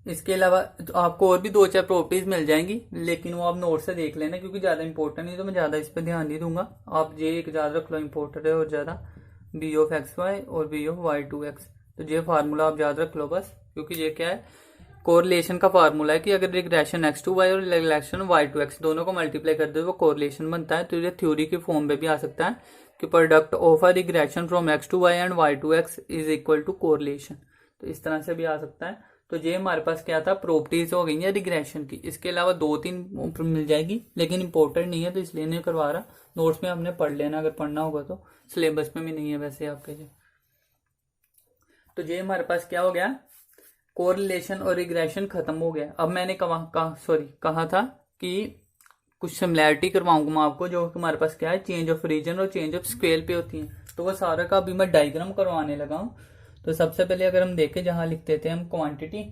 इसके अलावा तो आपको और भी दो चार प्रॉपर्टीज मिल जाएंगी, लेकिन वो आप नोट से देख लेना क्योंकि ज्यादा इंपॉर्टेंट नहीं, तो मैं ज्यादा इस पर ध्यान नहीं दूंगा। आप ये एक याद रख लो, इंपॉर्टेंट है और ज्यादा, बी ऑफ एक्स वाई और B of Y to X. तो ये फार्मूला आप याद रख लो बस, क्योंकि ये क्या है, कोरिलेशन का फार्मूला है कि अगर रिग्रेशन एक्स टू वाई और रिग्रेशन वाई टू एक्स दोनों को मल्टीप्लाई कर दे वो कोरिलेशन बनता है। तो ये थ्योरी के फॉर्म में भी आ सकता है कि product of a regression from X to Y and Y to X is equal to correlation, तो इस तरह से भी आ सकता है। तो ये हमारे पास क्या था, प्रॉपर्टीज हो गई है रिग्रेशन की। इसके अलावा दो तीन मिल जाएगी, लेकिन इंपॉर्टेंट नहीं है तो इसलिए नहीं करवा रहा, नोट्स में आपने पढ़ लेना अगर पढ़ना होगा तो, सिलेबस में भी नहीं है वैसे आपके जो। तो ये हमारे पास क्या हो गया, कोरिलेशन और रिग्रेशन खत्म हो गया। अब मैंने कहा था कि कुछ सिमिलैरिटी करवाऊंगा मैं आपको, जो हमारे पास क्या है, चेंज ऑफ रीजन और चेंज ऑफ स्केल पे होती है। तो वो सारा का अभी मैं डायग्राम करवाने लगा हूं। तो सबसे पहले अगर हम देखें, जहां लिखते थे हम क्वांटिटी,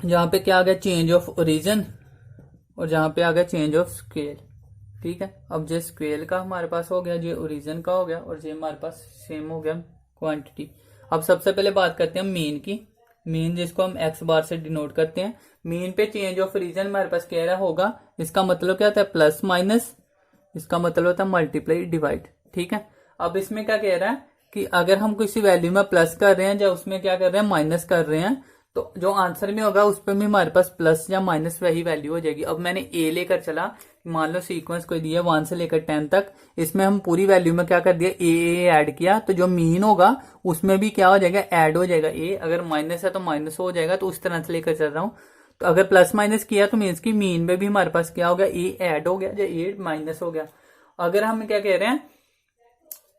जहां पे क्या आ गया, चेंज ऑफ रीजन, और जहां पे आ गया चेंज ऑफ स्केल, ठीक है। अब जो स्केल का हमारे पास हो गया, जो ओरिजिन का हो गया, और जो हमारे पास सेम हो गया क्वांटिटी। अब सबसे पहले बात करते हैं मीन की। मीन जिसको हम एक्स बार से डिनोट करते हैं, मीन पे चेंज ऑफ रीजन हमारे पास कह रहा होगा, इसका मतलब क्या होता है, प्लस माइनस, इसका मतलब होता है मल्टीप्लाई डिवाइड, ठीक है। अब इसमें क्या कह रहा है कि अगर हम किसी वैल्यू में प्लस कर रहे हैं या उसमें क्या कर रहे हैं, माइनस कर रहे हैं, तो जो आंसर में होगा उस पर भी हमारे पास प्लस या माइनस वही वैल्यू हो जाएगी। अब मैंने ए लेकर चला, मान लो सीक्वेंस कोई दिया 1 से लेकर 10 तक, इसमें हम पूरी वैल्यू में क्या कर दिया, ए ऐड किया, तो जो मीन होगा उसमें भी क्या हो जाएगा, ऐड हो जाएगा ए। अगर माइनस है तो माइनस हो जाएगा, तो उस तरह से लेकर चल रहा हूं। तो अगर प्लस माइनस किया तो मीन्स की मीन में भी हमारे पास क्या हो गया, ए ऐड हो गया या ए माइनस हो गया। अगर हम क्या कह रहे हैं,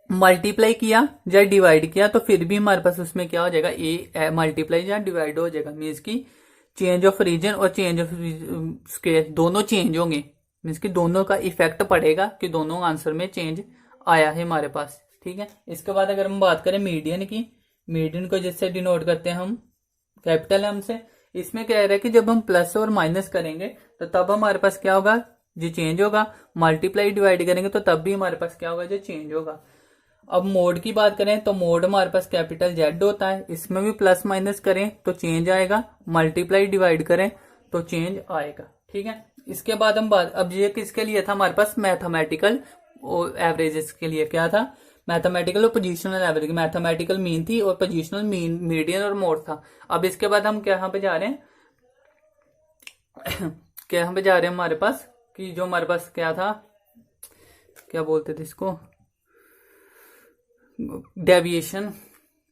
मल्टीप्लाई किया या डिवाइड किया, तो फिर भी हमारे पास उसमें क्या हो जाएगा, ए मल्टीप्लाई या डिवाइड हो जाएगा। मीन्स की चेंज ऑफ रीजन और चेंज ऑफ स्केल दोनों चेंज होंगे, मीन्स की दोनों का इफेक्ट पड़ेगा कि दोनों आंसर में चेंज आया है हमारे पास, ठीक है। इसके बाद अगर हम बात करें मीडियन की, मीडियन को जिससे डिनोट करते हैं हम कैपिटल एम से, इसमें क्या है कि जब हम प्लस और माइनस करेंगे तो तब हमारे पास क्या होगा, जो चेंज होगा। मल्टीप्लाई डिवाइड करेंगे तो तब भी हमारे पास क्या होगा, जो चेंज होगा। अब मोड की बात करें तो मोड हमारे पास कैपिटल जेड होता है, इसमें भी प्लस माइनस करें तो चेंज आएगा, मल्टीप्लाई डिवाइड करें तो चेंज आएगा, ठीक है। इसके बाद हम बात, अब ये किसके लिए था हमारे पास, मैथमेटिकल एवरेजेस के लिए क्या था, मैथमेटिकल और पोजिशनल एवरेज। मैथमेटिकल मीन थी और पोजिशनल मीन, मीडियन और मोड था। अब इसके बाद हम क्या पे जा रहे हैं क्या पे जा रहे हैं हमारे पास, कि जो हमारे पास क्या था, क्या बोलते थे इसको, deviation,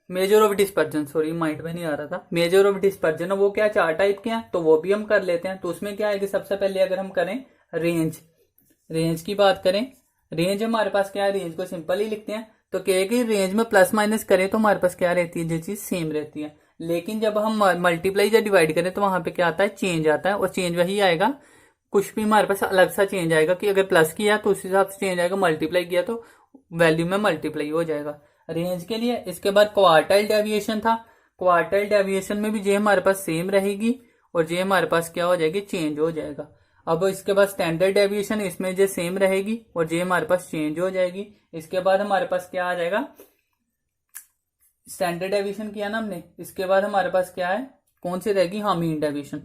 measure of dispersion, sorry mind में नहीं आ रहा था, मेजर ऑफ डिस्पर्जन। वो क्या, 4 टाइप के हैं, तो वो भी हम कर लेते हैं। तो उसमें क्या आएगी, सबसे पहले अगर हम करें रेंज, रेंज की बात करें, रेंज हमारे पास क्या है, रेंज को सिंपल ही लिखते हैं। तो क्या है कि रेंज में प्लस माइनस करें तो हमारे पास क्या रहती है, जो चीज सेम रहती है। लेकिन जब हम मल्टीप्लाई या डिवाइड करें तो वहां पे क्या आता है, चेंज आता है, और चेंज वही आएगा, कुछ भी हमारे पास अलग सा चेंज आएगा कि अगर प्लस किया तो उस हिसाब से चेंज आएगा, मल्टीप्लाई किया तो वैल्यू में मल्टीप्लाई हो जाएगा रेंज के लिए। इसके बाद क्वार्टाइल डेविएशन था। क्वार्टाइल डेविएशन में भी जे हमारे पास सेम रहेगी और जे हमारे पास क्या हो जाएगी, चेंज हो जाएगा। अब इसके बाद स्टैंडर्ड डेविएशन, इसमें जे सेम रहेगी और जे हमारे पास चेंज हो जाएगी। इसके बाद हमारे पास क्या आ जाएगा, स्टैंडर्ड डेविएशन किया ना हमने, इसके बाद हमारे पास क्या है, कौन सी रहेगी, हाँ मीन डेविएशन।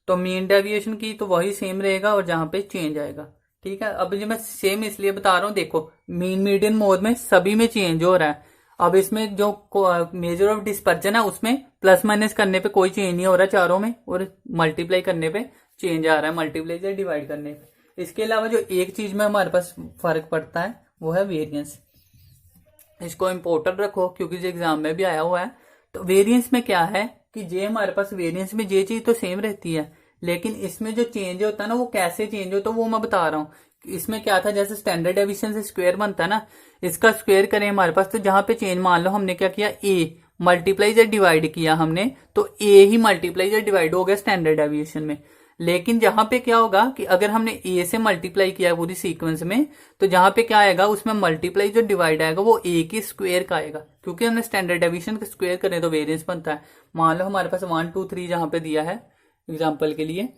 तो मीन डेविएशन की तो वही सेम रहेगा और जहां पे चेंज आएगा। ठीक है, अब जो मैं सेम इसलिए बता रहा हूं, देखो मीन मीडियन मोड में सभी में चेंज हो रहा है। अब इसमें जो मेजर ऑफ डिस्पर्जन है उसमें प्लस माइनस करने पे कोई चेंज नहीं हो रहा चारों में, और मल्टीप्लाई करने पे चेंज आ रहा है, मल्टीप्लाई से डिवाइड करने पे। इसके अलावा जो एक चीज में हमारे पास फर्क पड़ता है वो है वेरिएंस। इसको इंपॉर्टेंट रखो क्योंकि जो एग्जाम में भी आया हुआ है। तो वेरिएंस में क्या है कि जे हमारे पास वेरिएंस में जे चीज तो सेम रहती है, लेकिन इसमें जो चेंज होता है ना वो कैसे चेंज होता है वो मैं बता रहा हूँ। इसमें क्या था, जैसे स्टैंडर्ड डेविएशन से स्क्वायर बनता है ना, इसका स्क्वायर करें हमारे पास, तो जहां पे चेंज मान लो हमने क्या किया, ए मल्टीप्लाई या डिवाइड किया हमने, तो ए ही मल्टीप्लाई या डिवाइड हो गया स्टैंडर्ड डेविएशन में। लेकिन जहां पे क्या होगा कि अगर हमने ए से मल्टीप्लाई किया पूरी सीक्वेंस में, तो जहां पे क्या आएगा, उसमें मल्टीप्लाई जो डिवाइड आएगा वो ए की स्क्वायर का आएगा, क्योंकि हमने स्टैंडर्ड डेविएशन का स्क्वायर करें तो वेरिएंस बनता है। मान लो हमारे पास 1 2 3 जहां पे दिया है एग्जाम्पल के लिए,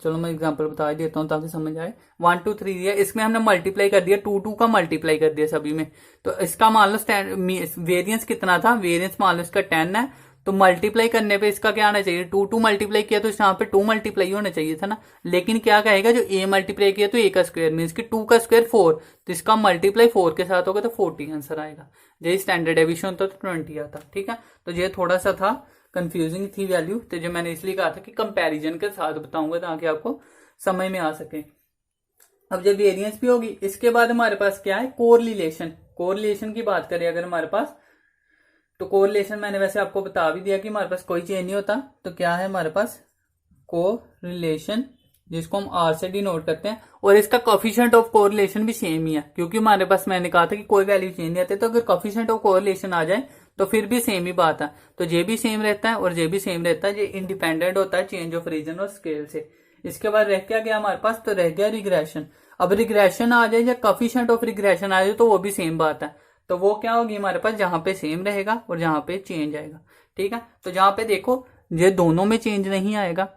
चलो मैं एग्जांपल बता देता हूं ताकि समझ आए। 1 2 3 दिया, इसमें हमने मल्टीप्लाई कर दिया, 2 2 का मल्टीप्लाई कर दिया सभी में, तो इसका मान लो वेरिएंस कितना था, वेरिएंस मान लो इसका 10 है, तो मल्टीप्लाई करने पे इसका क्या आना चाहिए, 2 2 मल्टीप्लाई किया तो यहाँ पे 2 मल्टीप्लाई होना चाहिए था ना। लेकिन क्या कहेगा, जो ए मल्टीप्लाई किया तो ए का स्क्वायर मीन कि 2 का स्क्वायर 4, तो इसका मल्टीप्लाई 4 के साथ होगा तो 40 आंसर आएगा। यही स्टैंडर्ड डेविएशन होता तो 20 आता। ठीक है, तो ये थोड़ा सा था कंफ्यूजिंग थी वैल्यू, तो जो मैंने इसलिए कहा था कि कंपैरिजन के साथ बताऊंगा ताकि आपको समझ में आ सके। अब जब वेरिएंस भी होगी, इसके बाद हमारे पास क्या है, कोरिलेशन। कोरिलेशन की बात करें अगर हमारे पास, तो कोरिलेशन मैंने वैसे आपको बता भी दिया कि हमारे पास कोई चेंज नहीं होता। तो क्या है हमारे पास कोरिलेशन, जिसको हम आर से डिनोट करते हैं, और इसका कोफिशिएंट ऑफ कोरिलेशन भी सेम ही है, क्योंकि हमारे पास मैंने कहा था कि कोई वैल्यू चेंज नहीं आती, तो अगर कोफिशिएंट ऑफ कोरिलेशन आ जाए तो फिर भी सेम ही बात है। तो ये भी सेम रहता है और ये भी सेम रहता है, ये इंडिपेंडेंट होता है चेंज ऑफ रीजन और स्केल से। इसके बाद रह क्या गया हमारे पास, तो रह गया रिग्रेशन। अब रिग्रेशन आ जाए या कोफिशिएंट ऑफ रिग्रेशन आ जाए तो वो भी सेम बात है। तो वो क्या होगी हमारे पास, जहां पे सेम रहेगा और जहां पे चेंज आएगा। ठीक है, तो जहां पे देखो ये दोनों में चेंज नहीं आएगा,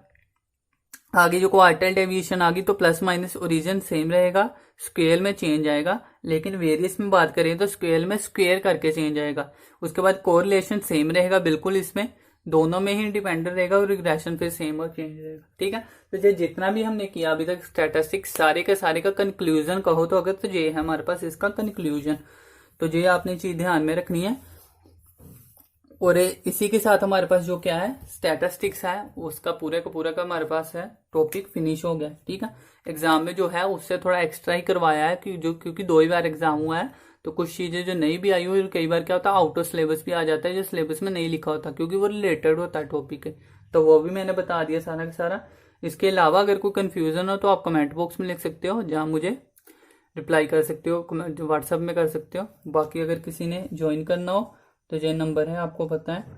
आगे जो क्वार्टाइल डेविएशन आ गई तो प्लस माइनस ओरिजिन सेम रहेगा, स्केल में चेंज आएगा। लेकिन वेरियस में बात करें तो स्केल में स्क्वायर करके चेंज आएगा। उसके बाद कोरिलेशन सेम रहेगा बिल्कुल, इसमें दोनों में ही इंडिपेंडेंट रहेगा, और रिग्रेशन फिर सेम और चेंज रहेगा। ठीक है, तो ये जितना भी हमने किया अभी तक स्टैटिस्टिक्स सारे के सारे का कंक्लूजन कहो तो अगर, तो ये है हमारे पास इसका कंक्लूजन। तो ये आपने चीज ध्यान में रखनी है। और इसी के साथ हमारे पास जो क्या है, स्टैटिस्टिक्स है, उसका पूरे का पूरा का हमारे पास है टॉपिक फिनिश हो गया। ठीक है, एग्जाम में जो है उससे थोड़ा एक्स्ट्रा ही करवाया है कि जो, क्योंकि 2 ही बार एग्जाम हुआ है, तो कुछ चीजें जो नहीं भी आई हुई, कई बार क्या होता है आउट ऑफ सिलेबस भी आ जाता है जो सिलेबस में नहीं लिखा होता, क्योंकि वो रिलेटेड होता है टॉपिक के, तो वो भी मैंने बता दिया सारा का सारा। इसके अलावा अगर कोई कंफ्यूजन हो तो आप कमेंट बॉक्स में लिख सकते हो, जहाँ मुझे रिप्लाई कर सकते हो, व्हाट्सएप में कर सकते हो। बाकी अगर किसी ने ज्वाइन करना हो तो ये नंबर है, आपको पता है।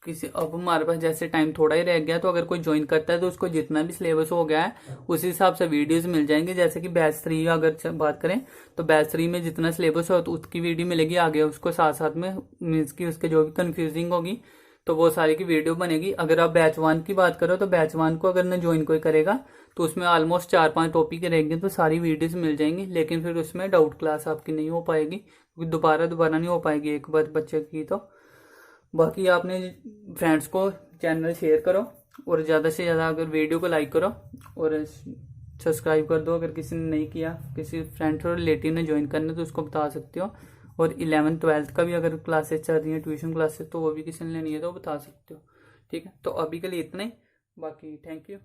किसी अब हमारे पास जैसे टाइम थोड़ा ही रह गया, तो अगर कोई ज्वाइन करता है तो उसको जितना भी सिलेबस हो गया है उस हिसाब से वीडियोस मिल जाएंगे। जैसे कि बैच 3 अगर बात करें तो बैच 3 में जितना सिलेबस हो तो उसकी वीडियो मिलेगी आगे, उसको साथ साथ में मीन्स की उसके जो भी कंफ्यूजिंग होगी तो वो सारी की वीडियो बनेगी। अगर आप बैच 1 की बात करो तो बैच 1 को अगर न ज्वाइन कोई करेगा तो उसमें ऑलमोस्ट 4-5 टॉपिक रहेंगे, तो सारी वीडियोस मिल जाएंगी। लेकिन फिर उसमें डाउट क्लास आपकी नहीं हो पाएगी, क्योंकि दोबारा नहीं हो पाएगी एक बार बच्चे की। तो बाकी आपने फ्रेंड्स को चैनल शेयर करो, और ज़्यादा से ज़्यादा अगर वीडियो को लाइक करो और सब्सक्राइब कर दो। अगर किसी ने नहीं किया, किसी फ्रेंड और रिलेटिव ने ज्वाइन करना तो उसको बता सकते हो। और 11th 12th का भी अगर क्लासेस चल रही हैं, ट्यूशन क्लासेस, तो वो भी किसी ने लेनी है तो बता सकते हो। ठीक है, तो अभी के लिए इतना ही, बाकी थैंक यू।